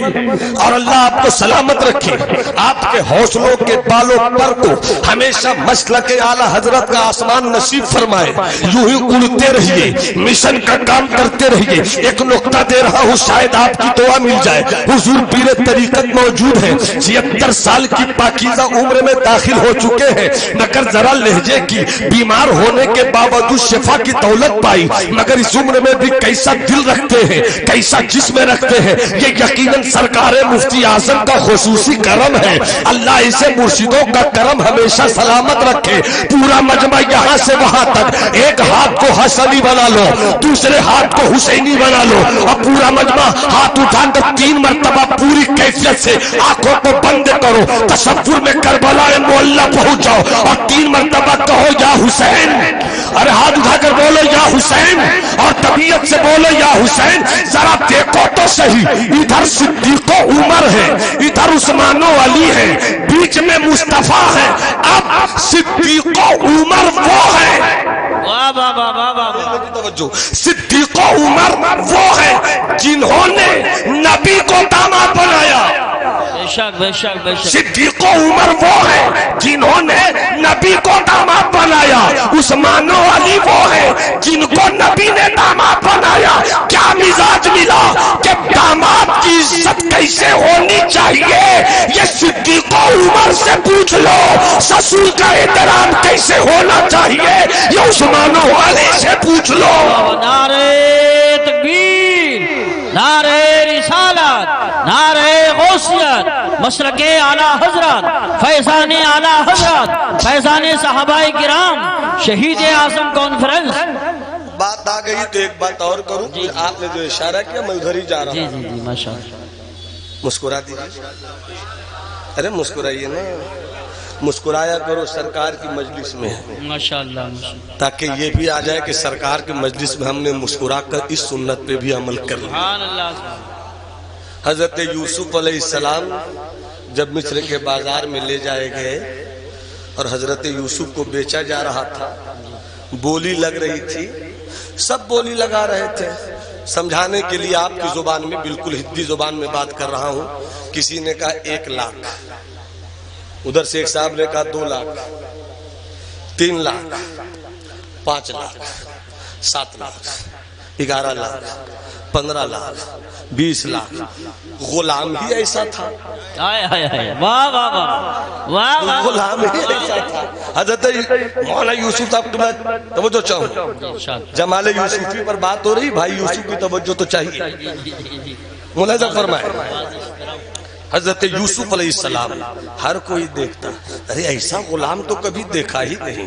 اور اللہ آپ کو سلامت رکھے، آپ کے حوصلوں کے بالوں پر کو ہمیشہ مسلک اعلیٰ حضرت کا آسمان نصیب فرمائے. یوں ہی اڑتے رہیے، مشن کا کام کرتے رہیے. ایک نقطہ دے رہا ہوں، شاید آپ کی دعا مل جائے. حضور پیر طریقت موجود ہے، 76 سال کی پاکیزہ عمر میں داخل ہو چکے ہیں، مگر ذرا لہجے کی، بیمار ہونے کے باوجود شفا کی دولت پائی، مگر اس عمر میں بھی کیسا دل رکھتے ہیں، کیسا جسم رکھتے ہیں. یہ یقیناً سرکار مفتی اعظم کا خصوصی کرم ہے. اللہ اسے مرشدوں کا کرم ہمیشہ سلامت رکھے. پورا مجمع یہاں سے وہاں تک، ایک ہاتھ کو حسنی بنا لو، دوسرے ہاتھ کو حسینی بنا لو، اور پورا مجمع ہاتھ اٹھا کر 3 مرتبہ پوری کیفیت سے آنکھوں کو بند کرو، تصور میں کربلا معلیٰ پہنچ جاؤ، اور 3 مرتبہ کہو یا حسین. ارے ہاتھ اٹھا کر بولو یا حسین، اور طبیعت سے بولو یا حسین. ذرا دیکھو تو صحیح، ادھر صدیق و عمر ہے، ادھر عثمان و علی ہے، بیچ میں مصطفیٰ ہے. اب صدیق و عمر وہ ہے، واہ واہ واہ واہ واہ. توجہ، صدیق و عمر وہ ہے جنہوں نے نبی کو داماد بنایا. بے شک بے شک بے شک. صدیق و عمر وہ ہے جنہوں نے نبی کو داماد بنایا. عثمان و علی وہ ہے جن کو نبی نے داماد بنایا. کیا مزاج ملا کہ داماد کی عزت کیسے ہونی چاہیے یہ صدیق و عمر سے پوچھ لو. سسور کا احترام کیسے ہونا چاہیے یہ عثمان و علی سے پوچھ لو. نعرے تکبیر، نعرے رسالت، نعرے غوثیت، مسلک اعلیٰ حضرت، فیضان اعلیٰ حضرت، فیضان صحابہ کرام، شہید اعظم کانفرنس. بات آ گئی تو ایک بات اور کروں. آپ نے جو اشارہ کیا میں ادھر ہی جا رہا ہوں. جی ماشاء اللہ. مسکرا دیجیے، ارے مسکرائیے نا، مسکرایا کرو سرکار کی مجلس میں، ماشاء اللہ تاکہ یہ بھی آ جائے کہ سرکار کی مجلس میں ہم نے مسکرا کر اس سنت پہ بھی عمل کر لیا. سبحان اللہ. حضرت یوسف علیہ السلام جب مصر کے بازار میں لے جائے گئے اور حضرت یوسف کو بیچا جا رہا تھا، بولی لگ رہی تھی، سب بولی لگا رہے تھے. سمجھانے کے لیے آپ کی زبان میں، بالکل ہندی زبان میں بات کر رہا ہوں. کسی نے کہا 1 لاکھ، ادھر سے ایک صاحب نے کہا 2 لاکھ، 3 لاکھ، 5 لاکھ، 7 لاکھ، 11 لاکھ، 15 لاکھ، 20 لاکھ. غلام ہی ایسا تھا، واہ واہ واہ واہ واہ. غلام ہی ایسا تھا. حضرت مولانا یوسف صاحب کی توجہ چاہوں، جمال یوسفی پر بات ہو رہی، بھائی یوسف کی توجہ تو چاہیے. ملاحظہ فرمائے، حضرت یوسف علیہ السلام ہر کوئی دیکھتا، ارے ایسا غلام تو کبھی دیکھا ہی نہیں.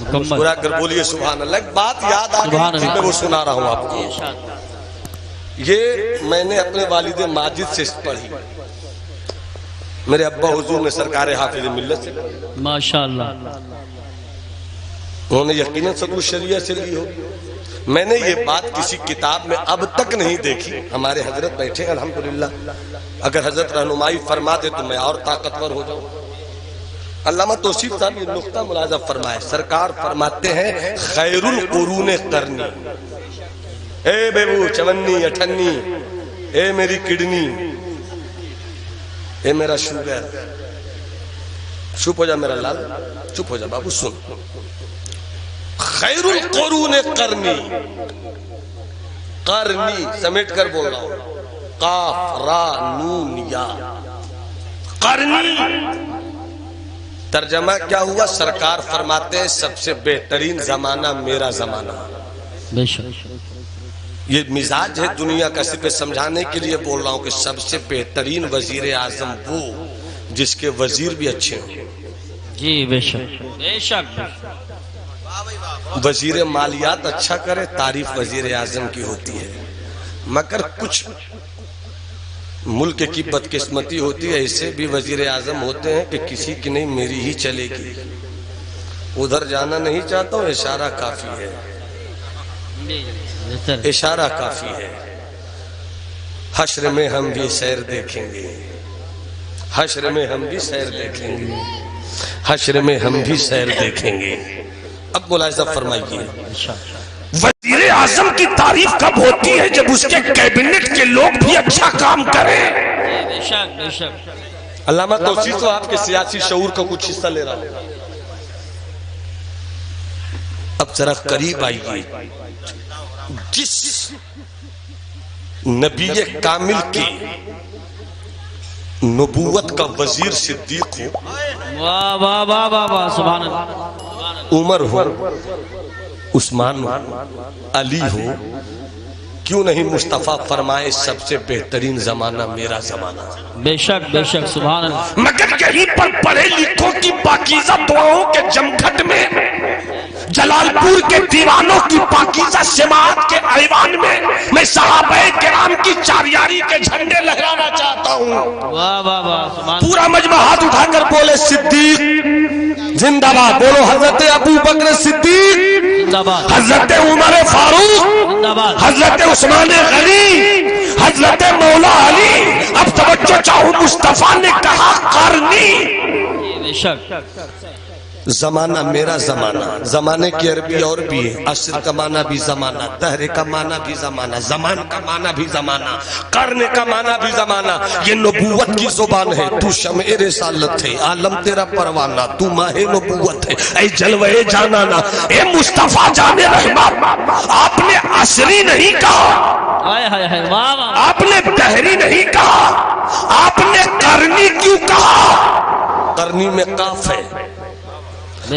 مکمل مسکرا کر بولیے سبحان اللہ. ایک بات یاد آ گئی تھی، میں وہ سنا رہا ہوں آپ کو. یہ میں نے اپنے والد ماجد سے پڑھی. میرے ابا حضور نے سرکار حافظ ملت سے پڑھی. ماشاءاللہ. انہوں نے یقیناً صدور شریعہ سے لی ہو. میں نے یہ بات کسی کتاب میں اب تک نہیں دیکھی. ہمارے حضرت بیٹھے ہیں الحمدللہ، اگر حضرت رہنمائی فرماتے تو میں اور طاقتور ہو جاؤں. علامہ توصیف صاحب یہ نقطہ ملاحظہ فرمائے. سرکار فرماتے ہیں خیر القرون قرنی. اے بیبو چونی اٹھنی، اے میری کڈنی، اے میرا شوگر. چپ ہو جا میرا لال، چپ ہو جا بابو، سن. خیر القرون قرنی، قرنی سمیٹ کر بول رہا ہوں، قاف را نون یا. قرنی ترجمہ کیا ہوا؟ سرکار فرماتے ہیں سب سے بہترین زمانہ میرا زمانہ. بے شک یہ مزاج ہے دنیا کا، صرف سمجھانے کے لیے بول رہا ہوں کہ سب سے بہترین وزیر اعظم وہ جس کے وزیر بھی اچھے ہوں. جی بے شک بے شک. وزیر مالیات اچھا کرے تعریف وزیر اعظم کی ہوتی ہے، مگر کچھ ملک کی بدقسمتی ہوتی ہے. ایسے بھی وزیر اعظم ہوتے ہیں کہ کسی کی نہیں میری ہی چلے گی. ادھر جانا نہیں چاہتا ہوں، اشارہ کافی ہے، اشارہ کافی ہے. حشر میں ہم بھی سیر دیکھیں گے، حشر میں ہم بھی سیر دیکھیں گے، حشر میں ہم بھی سیر دیکھیں گے. اب ملاحظہ فرمائیے، وزیر اعظم کی تعریف کب ہوتی ہے؟ جب اس کے کیبنٹ کے لوگ بھی اچھا کام کریں. بے شک بے شک. علامہ توصیف تو آپ کے سیاسی شعور کا کچھ حصہ لے رہا ہوں. اب ذرا قریب آئیے. جس نبی کامل کی نبوت کا وزیر صدیق ہو، واہ واہ واہ واہ واہ، سبحان اللہ. عمر ہو، عثمان ہو، علی ہو، کیوں نہیں مصطفیٰ فرمائے سب سے بہترین زمانہ میرا زمانہ. بے شک بے شک، سبحان اللہ. مگر یہیں پر پڑھے لکھوں کی پاکیزہ دعاؤں کے جمگھٹ میں، جلال پور کے دیوانوں کی پاکیزہ سماعت کے ایوان میں صحابہ کرام کی چاریاری کے جھنڈے لہرانا چاہتا ہوں. واہ واہ واہ، سبحان. پورا مجمع ہاتھ اٹھا کر بولے صدیق زندہ باد. بولو حضرت ابو بکر صدیق زندہ باد، حضرت عمر فاروق زندہ باد، حضرت عثمان غنی، حضرت مولا علی. اب توجہ چاہو، مصطفیٰ نے کہا قرنی. بے شک. زمانہ میرا زمانہ. زمانے کی عربی اور بھی ہے. عصر کا معنی بھی زمانہ، دہر کا معنی بھی زمانہ، زمان کا معنی بھی زمانہ، قرن کا معنی بھی زمانہ. یہ نبوت کی زبان ہے. تو شمع رسالت ہے، عالم تیرا پروانہ، تو ماہ نبوت ہے، اے جلوہ جانانا. اے مصطفیٰ جان رحمت، آپ نے عصری نہیں کہا، ہائے ہائے ہائے، واہ واہ. آپ نے دہری نہیں کہا، آپ نے قرنی کیوں کہا؟ قرنی میں قاف ہے،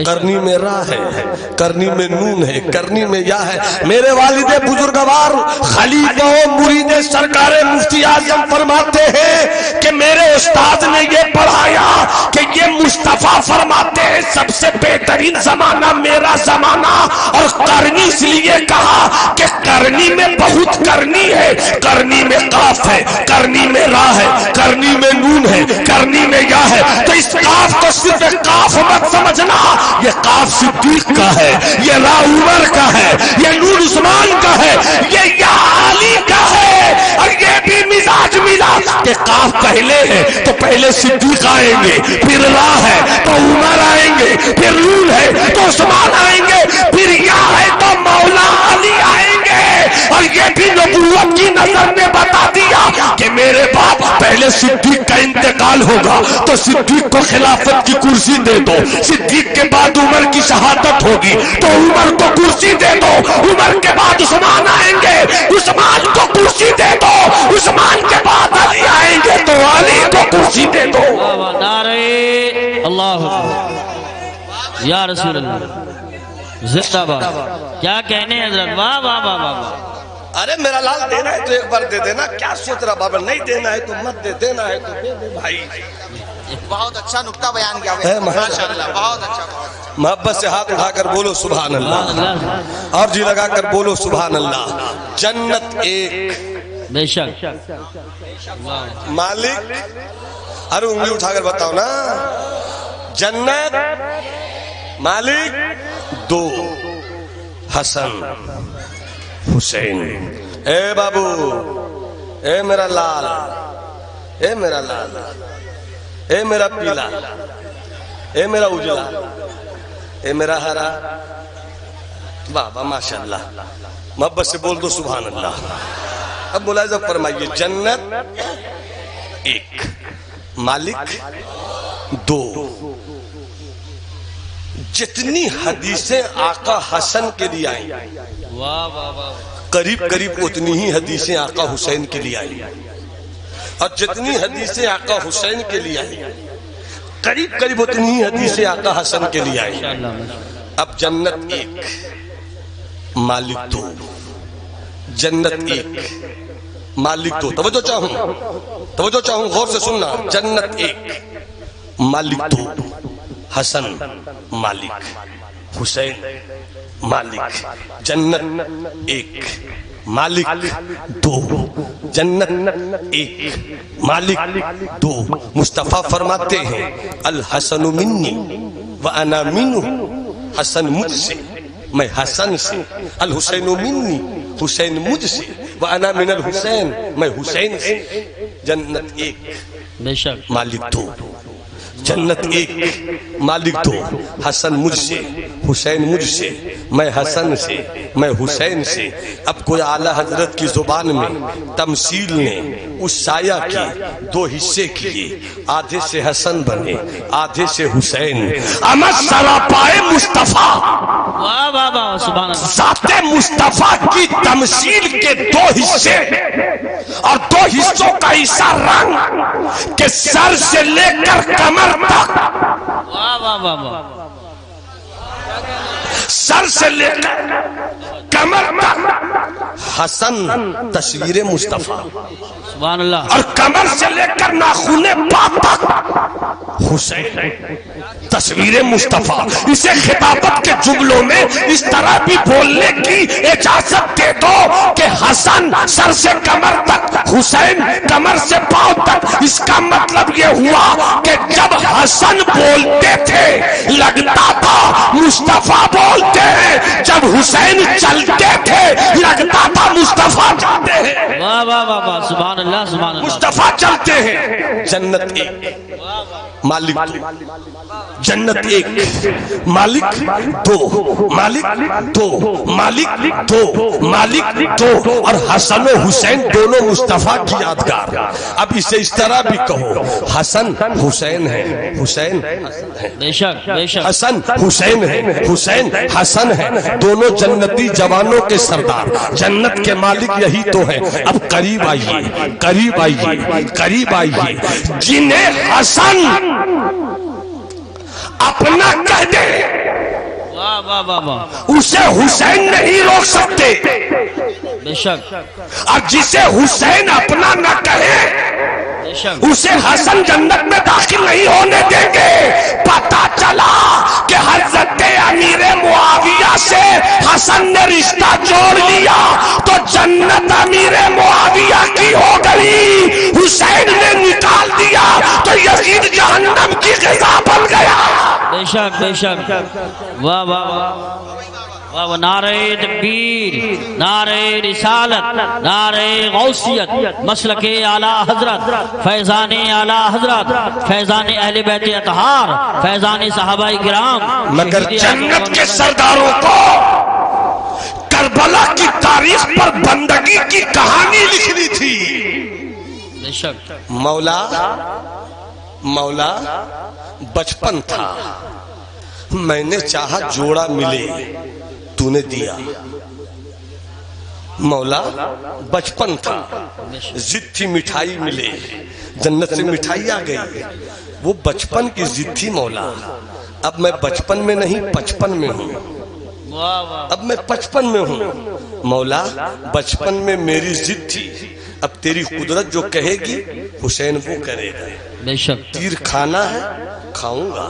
کرنی میں راہ ہے، کرنی میں نون ہے، کرنی میں یا ہے. میرے والد بزرگوار خلیفہ و مرید سرکار مفتی اعظم فرماتے ہیں کہ میرے استاد نے یہ پڑھایا کہ یہ مصطفیٰ فرماتے ہیں سب سے بہترین زمانہ میرا زمانہ. اور کرنی اس لیے کہا کہ کرنی میں بہت کرنی ہے، کرنی میں قاف ہے، کرنی میں راہ ہے، کرنی میں نون ہے، کرنی میں یا ہے. تو اس قاف کو صرف قاف مت سمجھنا، یہ قاف صدیق کا ہے، یہ را عمر کا ہے، یہ نور عثمان کا ہے، یہ یا علی کا ہے. اور یہ بھی مزاج ملا کہ قاف پہلے ہے تو پہلے صدیق آئیں گے، پھر را ہے تو عمر آئیں گے، پھر نور ہے تو عثمان آئیں گے، پھر یا ہے تو مولا علی آئیں گے. اور یہ بھی نبوت کی نظر نے بتا دیا کہ میرے باپ پہلے صدیق کا انتقال ہوگا تو صدیق کو خلافت کی کرسی دے دو، صدیق کے بعد عمر کی شہادت ہوگی تو عمر کو کرسی دے دو، عمر کے بعد عثمان آئیں گے، عثمان کو کرسی دے دو، عثمان کے بعد علی آئیں گے تو علی کو کرسی دے دو. نعرہ اللہ اکبر، یا رسول اللہ، زندہ باد. کیا کہنے حضرت، واہ واہ واہ واہ. ارے میرا لال دینا ہے تو ایک بار دے دینا، کیا سوچ رہا بابا؟ نہیں دینا ہے تو مت دے، دینا ہے تو دے دے بھائی. بہت اچھا نقطہ بیان کیا، ماشاءاللہ، بہت اچھا. محبت سے ہاتھ اٹھا کر بولو سبحان اللہ، اور جی لگا کر بولو سبحان اللہ۔ جنت ایک، بے شک مالک، ارے انگلی اٹھا کر بتاؤ نا، جنت مالک دو، حسن حسین۔ اے بابو، اے میرا لال، اے میرا لال، اے میرا پیلا، اے میرا اجلا، اے میرا ہرا، بابا ماشاءاللہ، محبت سے بول دو سبحان اللہ۔ اب ملاحظہ فرمائیے، جنت ایک، مالک دو۔ جتنی حدیثیں آقا حسن کے لیے آئیں قریب قریب اتنی ہی حدیثیں آقا حسین کے لیے آئیں، اور جتنی حدیثیں آقا حسین کے لیے آئیں قریب قریب اتنی ہی حدیثیں آقا حسن کے لیے آئیں۔ اب جنت ایک، مالک دو، جنت ایک، مالک دو۔ توجہ چاہوں غور سے سننا، جنت ایک، مالک دو، حسن مالک، حسین مالک۔ جنت ایک، مالک دو، جنت ایک، مالک دو۔ مصطفیٰ فرماتے ہیں الحسن منی وانا منہ، حسن مجھ سے میں حسن سے، الحسین منی حسین مجھ سے، وانا من الحسین میں حسین سے۔ جنت ایک، بے شک مالک دو، جنت ایک، مالک دو، حسن مجھ سے، حسین مجھ سے، میں حسن سے، میں حسین سے۔ اب کوئی اعلیٰ حضرت کی زبان میں تمثیل نے اس سایہ کی دو حصے کیے، آدھے سے حسن بنے، آدھے سے حسین۔ امت سراپائے مصطفیٰ، واہ واہ واہ سبحان اللہ۔ ذات مصطفیٰ کی تمثیل کے دو حصے، اور دو حصوں کا ایسا رنگ کہ سر سے لے کر کمر تک، واہ واہ واہ واہ، سر سے لے کر کمر تک حسن تصویر مصطفیٰ، سبحان اللہ، اور کمر سے لے کر ناخن پا تک حسین تصویر مصطفیٰ۔ اسے خطابت کے جملوں میں اس طرح بھی بولنے کی اجازت دے دو کہ حسن سر سے کمر تک، حسین کمر سے پاؤں تک۔ اس کا مطلب یہ ہوا کہ جب حسن بولتے تھے لگتا تھا مصطفیٰ بولتے ہیں، جب حسین چلتے تھے لگتا تھا مصطفیٰ چلتے ہیں۔ واہ واہ واہ واہ سبحان اللہ سبحان اللہ۔ مصطفیٰ چلتے ہیں۔ جنت ایک، مالک دو، جنت ایک، مالک دو، مالک دو، مالک دو، مالک دو، اور حسن و حسین دونوں مصطفیٰ کی یادگار۔ اب اسے اس طرح بھی کہو، حسن حسین ہے، حسین بے شک بے شک، حسن حسین ہے، حسین حسن ہے، دونوں جنتی جوانوں کے سردار، جنت کے مالک یہی تو ہیں۔ اب قریب آئیے، قریب آئیے، قریب آئیے۔ جنہیں حسن اپنا کہہ دے واہ واہ واہ واہ، اسے حسین نہیں روک سکتے، بے شک اور جسے حسین اپنا نہ کہے بے شک، اسے حسن جنت میں داخل نہیں ہونے دیں گے۔ پتا چلا کہ حضرت امیر معاویہ سے حسن نے رشتہ جوڑ لیا تو جنت امیر معاویہ کی ہو گئی، حسین نے نکال دیا تو یزید جہنم کی غذا بن گیا۔ بے شک بے شک، واہ واہ واہ واہ واہ، نعرہ تکبیر، نعرہ رسالت، نعرہ غوثیت، مسلک اعلیٰ حضرت، فیضان اعلیٰ حضرت، فیضان اہل بیت اطہار، فیضان صحابہ کرام۔ مگر جنت کے سرداروں کو کربلا کی تاریخ پر بندگی کی کہانی لکھنی تھی۔ بے شک، مولا بچپن تھا، میں نے چاہا جوڑا ملے، تو نے دیا۔ مولا بچپن تھا، ضد تھی مٹھائی ملے، جنت سے مٹھائی آ گئی، وہ بچپن کی ضد تھی مولا۔ اب میں بچپن میں نہیں، پچپن میں ہوں، اب میں پچپن میں ہوں۔ مولا بچپن میں میری ضد تھی، اب تیری قدرت جو کہے گی حسین وہ کرے گا۔ بے شک، تیر کھانا ہے کھاؤں گا،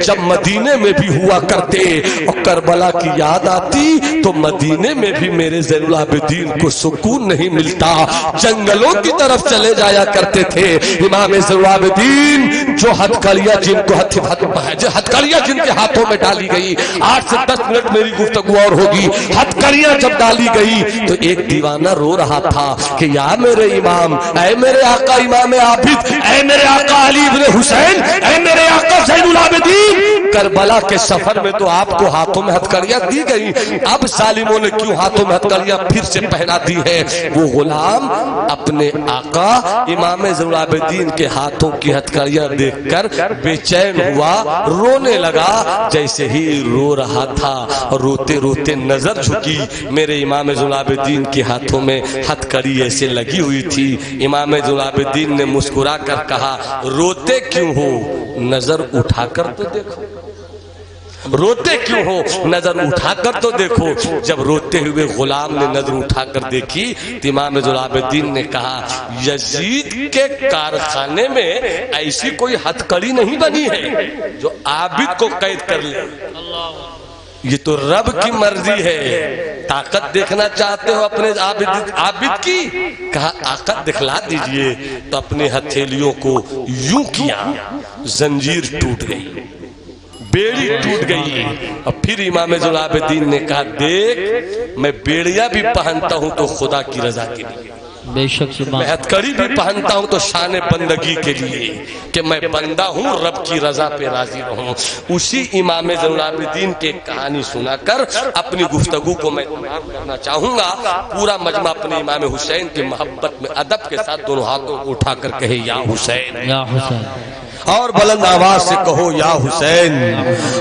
جب مدینے میں بھی ہوا کرتے اور کربلا کی یاد آتی تو مدینے میں بھی میرے زین العابدین کو سکون نہیں ملتا، جنگلوں کی طرف چلے جایا کرتے تھے۔ امام زین العابدین جو ہتھکڑیاں جن کے ہاتھوں میں ڈالی گئی، 8 سے 10 منٹ میری گفتگو اور ہوگی، ہتھکڑیاں جب ڈالی گئی تو ایک دیوانہ رو رہا تھا کہ یا میرے امام، اے میرے آقا امام عابد، اے میرے آقا علی ابن حسین، اے میرے آقا زین العابدین، کربلا کے سفر میں تو آپ کو ہاتھوں میں ہتھکڑیاں دی گئی، اب ظالموں نے کیوں ہاتھوں میں ہتھکڑیاں پھر سے پہنا دی ہے؟ وہ غلام اپنے آقا امام زین العابدین کے ہاتھوں کی ہتھکڑیاں دیکھ کر بے چین ہوا، رونے لگا۔ جیسے ہی رو رہا تھا اور روتے روتے نظر جھکی، میرے امام زین العابدین کے ہاتھوں میں ہتھکڑی ایسے لگی ہوئی تھی۔ امام زین العابدین نے مسکرا کر کہا روتے کیوں ہو، نظر اٹھا کر تو دیکھو، روتے کیوں ہو، نظر اٹھا کر تو دیکھو۔ جب روتے ہوئے غلام نے نظر اٹھا کر دیکھی تو امام زین العابدین نے کہا یزید کے کارخانے میں ایسی کوئی ہتھکڑی نہیں بنی ہے جو عابد کو قید کر لے، یہ تو رب کی مرضی ہے۔ طاقت دیکھنا چاہتے ہو اپنے عابد کی؟ کہا آقا دکھلا دیجئے۔ تو اپنے ہتھیلیوں کو یوں کیا، زنجیر ٹوٹ گئی، بیڑی ٹوٹ گئی۔ اور پھر امام زین العابدین نے کہا دیکھ میں بیڑیاں بھی پہنتا ہوں تو خدا کی رضا کے لیے، بے شک میں ہتھکڑی بھی پہنتا ہوں تو شان بندگی کے لیے کہ میں بندہ ہوں، رب کی رضا پہ راضی رہوں۔ اسی امام زین العابدین کی کہانی سنا کر اپنی گفتگو کو میں تمام کرنا چاہوں گا۔ پورا مجمع اپنے امام حسین کی محبت میں ادب کے ساتھ دونوں ہاتھوں کو اٹھا کر کہے یا حسین، یا حسین، اور بلند آواز سے کہو یا حسین،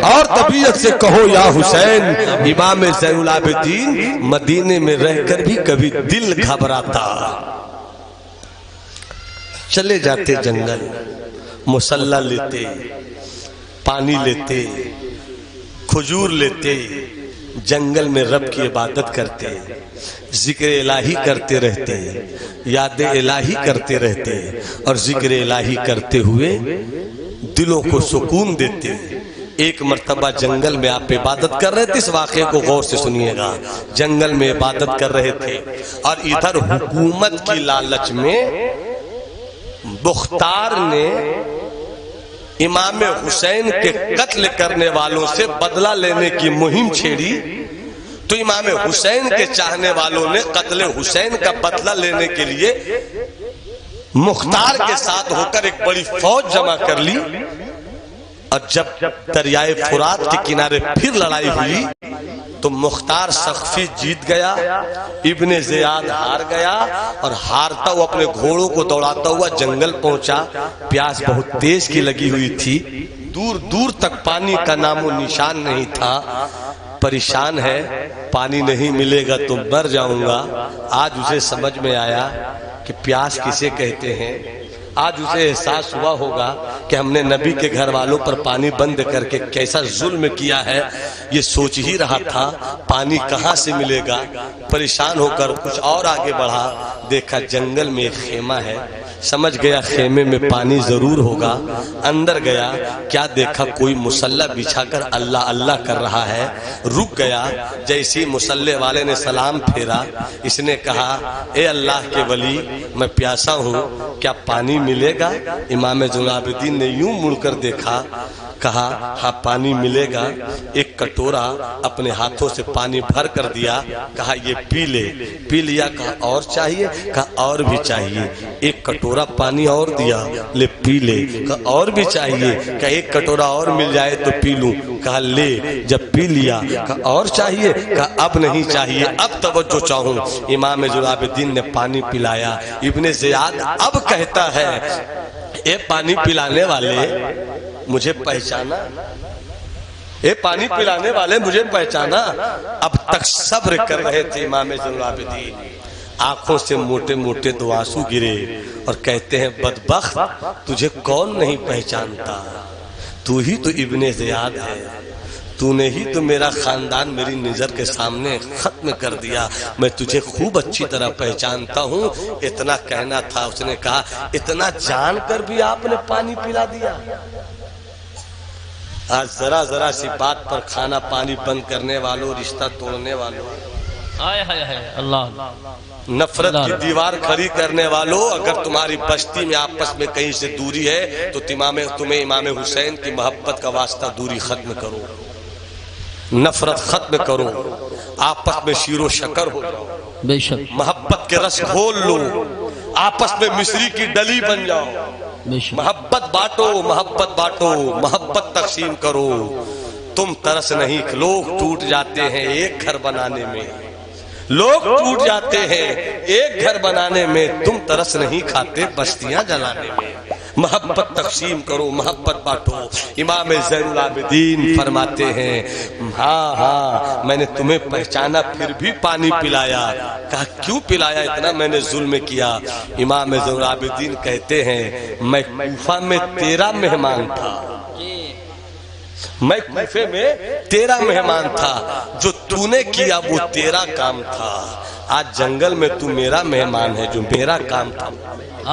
اور طبیعت سے کہو یا حسین۔ امام زین العابدین مدینے میں رہ کر بھی کبھی دل گھبراتا، چلے جاتے جنگل، مصلی لیتے، پانی لیتے، کھجور لیتے، جنگل میں رب کی عبادت کرتے، ذکر الہی کرتے رہتے، یاد الہی کرتے رہتے، اور ذکر الہی کرتے ہوئے دلوں کو سکون دیتے۔ ایک مرتبہ جنگل میں آپ عبادت کر رہے تھے، اس واقعے کو غور سے سنیے گا۔ جنگل میں عبادت کر رہے تھے اور ادھر حکومت کی لالچ میں بختار نے امام حسین کے قتل کرنے والوں سے بدلہ لینے کی مہم چھیڑی، تو امام حسین کے چاہنے والوں نے قتل حسین کا بدلہ لینے کے لیے مختار کے ساتھ ہو کر ایک بڑی فوج جمع کر لی۔ اور جب دریائے فرات کے کنارے پھر لڑائی ہوئی تو مختار سقفی جیت گیا، ابن زیاد ہار گیا، اور ہارتا ہوا اپنے گھوڑوں کو دوڑاتا ہوا جنگل پہنچا۔ پیاس بہت تیز کی لگی ہوئی تھی، دور دور تک پانی کا نام و نشان نہیں تھا۔ پریشان ہے، پانی نہیں ملے گا تو مر جاؤں گا۔ آج اسے سمجھ میں آیا کہ پیاس کسے کہتے ہیں۔ آج اسے احساس ہوا ہوگا کہ ہم نے نبی کے گھر والوں پر پانی بند کر کے کیسا ظلم کیا ہے۔ یہ سوچ ہی رہا تھا پانی کہاں سے ملے گا۔ پریشان ہو کر کچھ اور آگے بڑھا، دیکھا جنگل میں ایک خیمہ ہے، سمجھ گیا خیمے میں پانی ضرور ہوگا۔ اندر گیا، کیا دیکھا کوئی مصلی بچھا کر اللہ اللہ کر رہا ہے۔ رک گیا، جیسی مصلی والے نے سلام پھیرا، اس نے کہا اے اللہ کے ولی میں پیاسا ہوں، کیا پانی ملے گا؟ امام زین العابدین نے یوں مڑ کر دیکھا، کہا ہاں پانی ملے گا۔ ایک کٹورا اپنے ہاتھوں سے پانی بھر کر دیا، کہا یہ پی لے۔ پی لیا، کہا اور چاہیے؟ کہا اور بھی چاہیے۔ ایک کٹورا پانی اور دیا، لے پی لے۔ کہا اور بھی چاہیے؟ کہا ایک کٹورا اور مل جائے تو پی لوں۔ کہا لے۔ جب پی لیا، کہا اور چاہیے؟ کہا اب نہیں چاہیے، اب توجہ چاہوں۔ امام زین العابدین نے پانی پلایا۔ ابن زیاد اب کہتا ہے اے پانی پلانے والے مجھے پہچانا، اے پانی پلانے والے مجھے پہچانا۔ اب تک صبر کر رہے تھے امام زین العابدین، آنکھوں سے موٹے موٹے دو آنسو گرے اور کہتے ہیں بدبخت تجھے کون نہیں پہچانتا، تو ہی تو ابن زیاد ہے، تو نے ہی تو میرا خاندان میری نظر کے سامنے ختم کر دیا، میں تجھے خوب اچھی طرح پہچانتا ہوں۔ اتنا کہنا تھا، اس نے کہا اتنا جان کر بھی آپ نے پانی پلا دیا؟ آج ذرا ذرا سی بات پر کھانا پانی بند کرنے والوں، رشتہ توڑنے والوں، اللہ نفرت کی دیوار کھڑی کرنے والوں، اگر تمہاری بستی میں آپس میں کہیں سے دوری ہے تو تمہیں امام حسین کی محبت کا واسطہ دوری ختم کرو، نفرت ختم کرو، آپس میں شیر و شکر ہو جاؤ، بے شک محبت کے رس گھول لو، آپس میں مصری کی ڈلی بن جاؤ، بے شک محبت بانٹو، محبت بانٹو، محبت تقسیم کرو۔ تم ترس نہیں، لوگ ٹوٹ جاتے ہیں ایک گھر بنانے میں، لوگ ٹوٹ جاتے ہیں ایک گھر بنانے میں، تم ترس نہیں کھاتے بستیاں جلانے میں۔ محبت تقسیم کرو، محبت بانٹو۔ امام زین العابدین فرماتے ہیں ہاں میں نے تمہیں پہچانا پھر بھی پانی پلایا۔ کہا کیوں پلایا؟ اتنا میں نے ظلم کیا۔ امام زین العابدین کہتے ہیں میں کوفہ میں تیرا مہمان تھا، میں کوفے میں تیرا مہمان تھا، جو تو نے کیا وہ تیرا کام تھا۔ آج جنگل میں تو میرا مہمان ہے، جو میرا کام تھا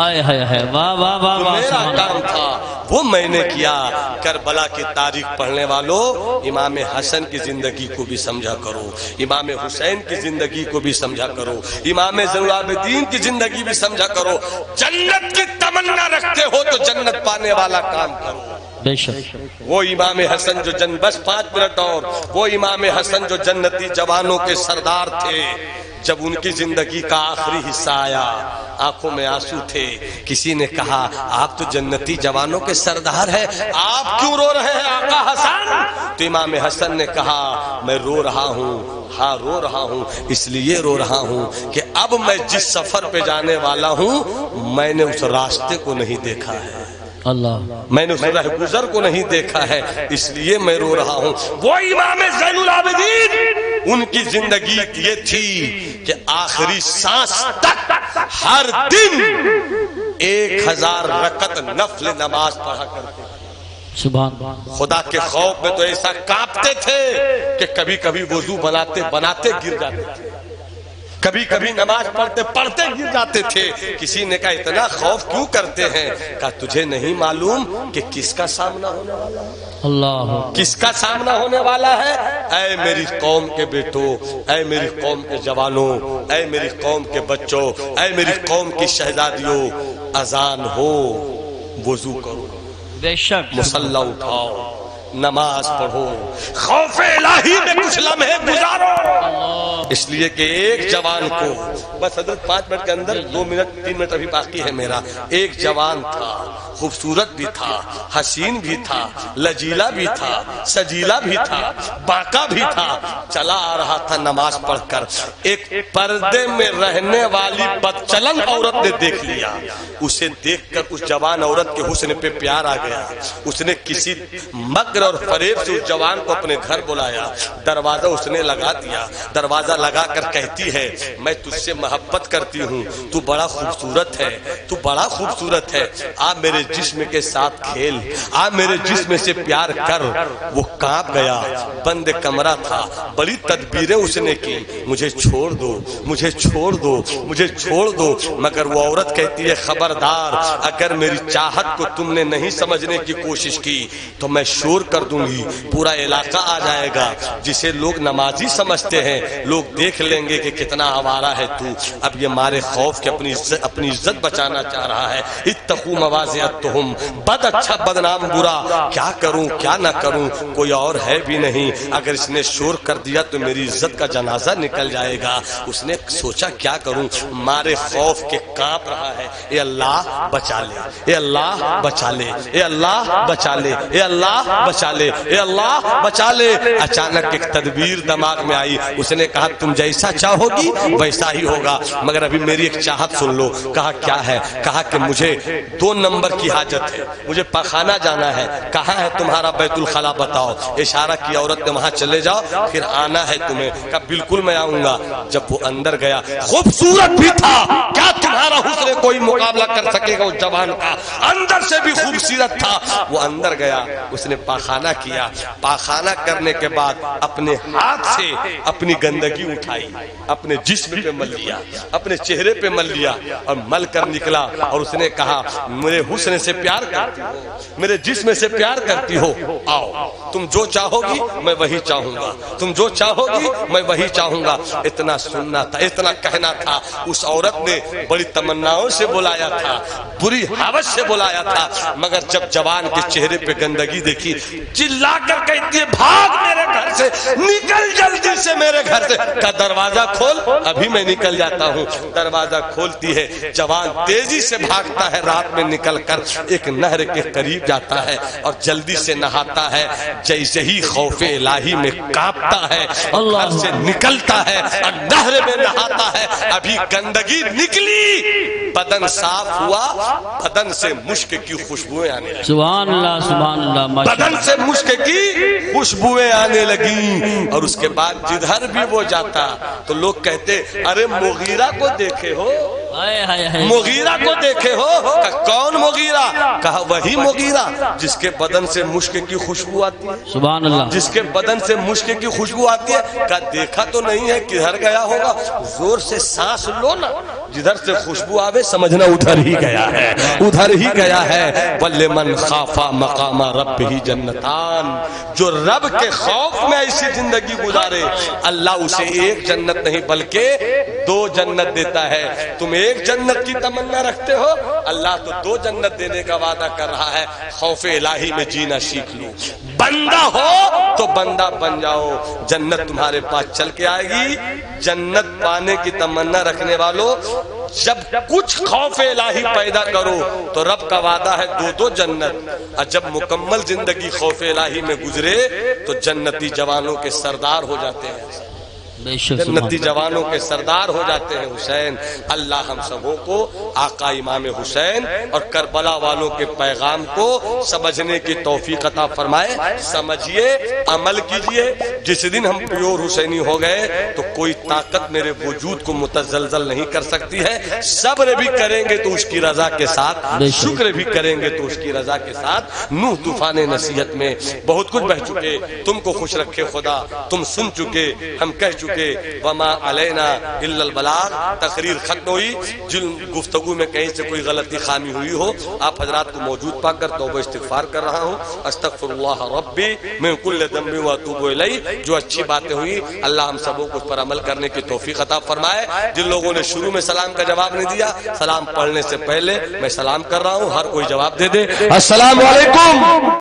آئے ہائے واہ واہ واہ واہ، میرا کام تھا وہ میں نے کیا۔ کربلا کی تاریخ پڑھنے والوں، امام حسن کی زندگی کو بھی سمجھا کرو، امام حسین کی زندگی کو بھی سمجھا کرو، امام زین العابدین کی زندگی بھی سمجھا کرو۔ جنت کی تمنا رکھتے ہو تو جنت پانے والا کام کرو۔ بے شک وہ امام حسن جو بس 5 منٹ اور، وہ امام حسن جو جنتی جوانوں کے سردار تھے، جب ان کی زندگی کا آخری حصہ آیا آنکھوں میں آنسو تھے۔ کسی نے کہا آپ تو جنتی جوانوں کے سردار ہیں، آپ کیوں رو رہے ہیں آقا حسن؟ تو امام حسن نے کہا میں رو رہا ہوں، ہاں رو رہا ہوں، اس لیے رو رہا ہوں کہ اب میں جس سفر پہ جانے والا ہوں میں نے اس راستے کو نہیں دیکھا ہے، اللہ میں نے اس راہ گزر کو نہیں دیکھا ہے، اس لیے میں رو رہا ہوں۔ وہ امام زین العابدین، ان کی زندگی یہ تھی کہ آخری سانس تک ہر دن 1000 رکعت نفل نماز پڑھا کرتے، سبحان خدا کے خوف میں تو ایسا کانپتے تھے کہ کبھی کبھی وضو بناتے بناتے گر جاتے تھے، کبھی کبھی نماز پڑھتے پڑھتے گر جاتے تھے۔ کسی نے کہا اتنا خوف کیوں کرتے ہیں؟ کہا تجھے نہیں معلوم کہ کس کا سامنا ہونے والا ہے؟ اللہ کس کا سامنا ہونے والا ہے؟ اے میری قوم کے بیٹوں، اے میری قوم کے جوانوں، اے میری قوم کے بچوں، اے میری قوم کی شہزادیوں، اذان ہو وضو کرو، بے شک مصلی اٹھاؤ، نماز پڑھو، خوف الہی میں کچھ لمحے گزارو۔ اس لیے کہ ایک جوان کو بس حضرت 5 منٹ کے اندر 2 منٹ 3 منٹ ابھی باقی ہے میرا، ایک جوان تھا، خوبصورت بھی تھا، حسین بھی تھا، لجیلا بھی تھا، سجیلا بھی تھا، باقا بھی تھا، چلا آ رہا تھا نماز پڑھ کر، ایک پردے میں رہنے والی بدچلن عورت نے دیکھ لیا، اسے دیکھ کر اس جوان عورت کے حسن پہ پیار آ گیا، اس نے کسی مکر اور فریب سے اس جوان کو اپنے گھر بلایا، دروازہ اس نے لگا دیا، دروازہ لگا کر کہتی ہے میں تجھ سے محبت کرتی ہوں، تو بڑا خوبصورت ہے، تو بڑا خوبصورت ہے، آ میرے جسم کے ساتھ کھیل، آ میرے جسم سے پیار کر۔ وہ کانپ گیا، بند کمرہ تھا، بڑی تدبیریں اس نے کی، مجھے چھوڑ دو، مجھے چھوڑ دو، مجھے چھوڑ دو، مگر وہ عورت کہتی ہے خبردار، اگر میری چاہت کو تم نے نہیں سمجھنے کی کوشش کی تو میں شور کر دوں گی، پورا علاقہ آ جائے گا، جسے لوگ نمازی سمجھتے ہیں لوگ دیکھ لیں گے کہ کتنا آوارہ ہے تو۔ اب یہ مارے خوف کہ اپنی عزت بچانا چاہ رہا ہے، اتقوا مواضعتہم، بد اچھا بدنام برا، کیا کروں کیا نہ کروں، کوئی اور ہے بھی نہیں، اگر اس نے شور کر دیا تو میری عزت کا جنازہ نکل جائے گا۔ اس نے سوچا کیا کروں، مارے خوف کے کانپ رہا ہے، اے اللہ بچا لے، اے اللہ بچا لے، اے اللہ بچا لے، اے اللہ بچا لے، اے اللہ بچا لے۔ اچانک ایک تدبیر دماغ میں آئی، اس نے کہا تم جیسا چاہو گی ویسا ہی ہوگا، مگر ابھی میری ایک چاہت سن لو۔ کہا کیا ہے؟ کہا کہ مجھے 2 نمبر کی حاجت ہے، مجھے پخانہ جانا ہے، کہاں ہے تمہارا بیت الخلا بتاؤ۔ اشارہ کیا عورت نے وہاں چلے جاؤ پھر آنا ہے تمہیں۔ کہا بالکل میں آؤں گا۔ جب وہ اندر گیا، خوبصورت بھی تھا، کیا تمہارا حسن کوئی مقابلہ کر سکے گا اس جوان کا، اندر سے بھی خوبصورت تھا۔ وہ اندر گیا، اس نے پاخانہ کیا، پاخانہ کرنے کے بعد اپنے ہاتھ سے اپنی گندگی اٹھائی, اپنے جسم پہ مل لیا, اپنے چہرے پہ مل لیا اور مل کر نکلا, اور اس نے کہا میرے حسن سے پیار کرتی ہو, میرے جسم سے پیار کرتی ہو, آؤ تم جو چاہو گی میں وہی چاہوں گا, تم جو چاہو گی میں وہی چاہوں گا. اتنا سننا تھا, اتنا کہنا تھا. اس عورت نے بڑی تمناؤں سے بلایا تھا, بری حوث سے بلایا تھا, مگر جب جوان کے چہرے پہ گندگی دیکھی چلا کر کہتی ہے بھاگ میرے گھر سے, نکل جلدی سے میرے گھر سے. کا دروازہ کھول, ابھی میں نکل جاتا ہوں. دروازہ کھولتی ہے, جوان تیزی سے بھاگتا ہے, رات میں نکل کر ایک نہر کے قریب جاتا ہے اور جلدی سے نہاتا ہے. جیسے ہی خوف الہی میں کانپتا ہے, گھر سے نکلتا ہے اور نہر میں نہاتا ہے. ابھی گندگی نکلی, بدن صاف ہوا, بدن سے مشک کی خوشبوئیں آنے لگی. سبحان اللہ سبحان اللہ. بدن سے مشک کی خوشبوئیں آنے لگی. اور اس کے بعد جدھر بھی وہ جاتا تو لوگ کہتے ارے مغیرہ کو دیکھے ہو, مغیرہ کو دیکھے ہو. کون مغیرہ؟ کہا وہی مغیرہ جس کے بدن سے مشک کی خوشبو آتی ہے. سبحان اللہ. جس کے بدن سے مشک کی خوشبو آتی ہے. کہا دیکھا تو نہیں ہے, کدھر گیا ہوگا؟ زور سے سانس لو نا, جدھر سے خوشبو آوے سمجھنا ادھر ہی گیا ہے, ادھر ہی گیا ہے. وَلِمَنْ خَافَ مَقَامَ رَبِّهِ جَنَّتَانِ, جو رب کے خوف میں ایسی زندگی گزارے اللہ اسے ایک جنت نہیں بلکہ 2 جنت دیتا ہے. تم ایک جنت کی تمنا رکھتے ہو, اللہ تو 2 جنت دینے کا وعدہ کر رہا ہے. خوف الہی میں جینا سیکھ لو, بندہ ہو تو بندہ بن جاؤ, جنت تمہارے پاس چل کے آئے گی. جنت پانے کی تمنا رکھنے والوں, جب کچھ خوف الہی پیدا کرو تو رب کا وعدہ ہے 2 جنت. اور جب مکمل زندگی خوف الہی میں گزرے تو جنتی جوانوں کے سردار ہو جاتے ہیں, جنتی جوانوں کے سردار ہو جاتے ہیں حسین. اللہ ہم سبوں کو آقا امام حسین اور کربلا والوں کے پیغام کو سمجھنے کی توفیق عطا فرمائے. سمجھیے, عمل کیجئے. جس دن ہم پیور حسینی ہو گئے تو کوئی طاقت میرے وجود کو متزلزل نہیں کر سکتی ہے. صبر بھی کریں گے تو اس کی رضا کے ساتھ, شکر بھی کریں گے تو اس کی رضا کے ساتھ. نوح طوفان نصیحت میں بہت کچھ بہ چکے, تم کو خوش رکھے خدا, تم سن چکے, ہم کہہ چکے. وما علینا الا البلاغ. تقریر ختم ہوئی. جن گفتگو میں کہیں سے کوئی غلطی خامی ہوئی ہو آپ حضرات کو موجود پا کر توبہ استغفار کر رہا ہوں. استغفر اللہ ربی من کل ذنب واتوب الیہ. جو اچھی باتیں ہوئی اللہ ہم سبوں کو اس پر عمل کرنے کی توفیق عطا فرمائے. جن لوگوں نے شروع میں سلام کا جواب نہیں دیا, سلام پڑھنے سے پہلے میں سلام کر رہا ہوں, ہر کوئی جواب دے دے. السلام علیکم.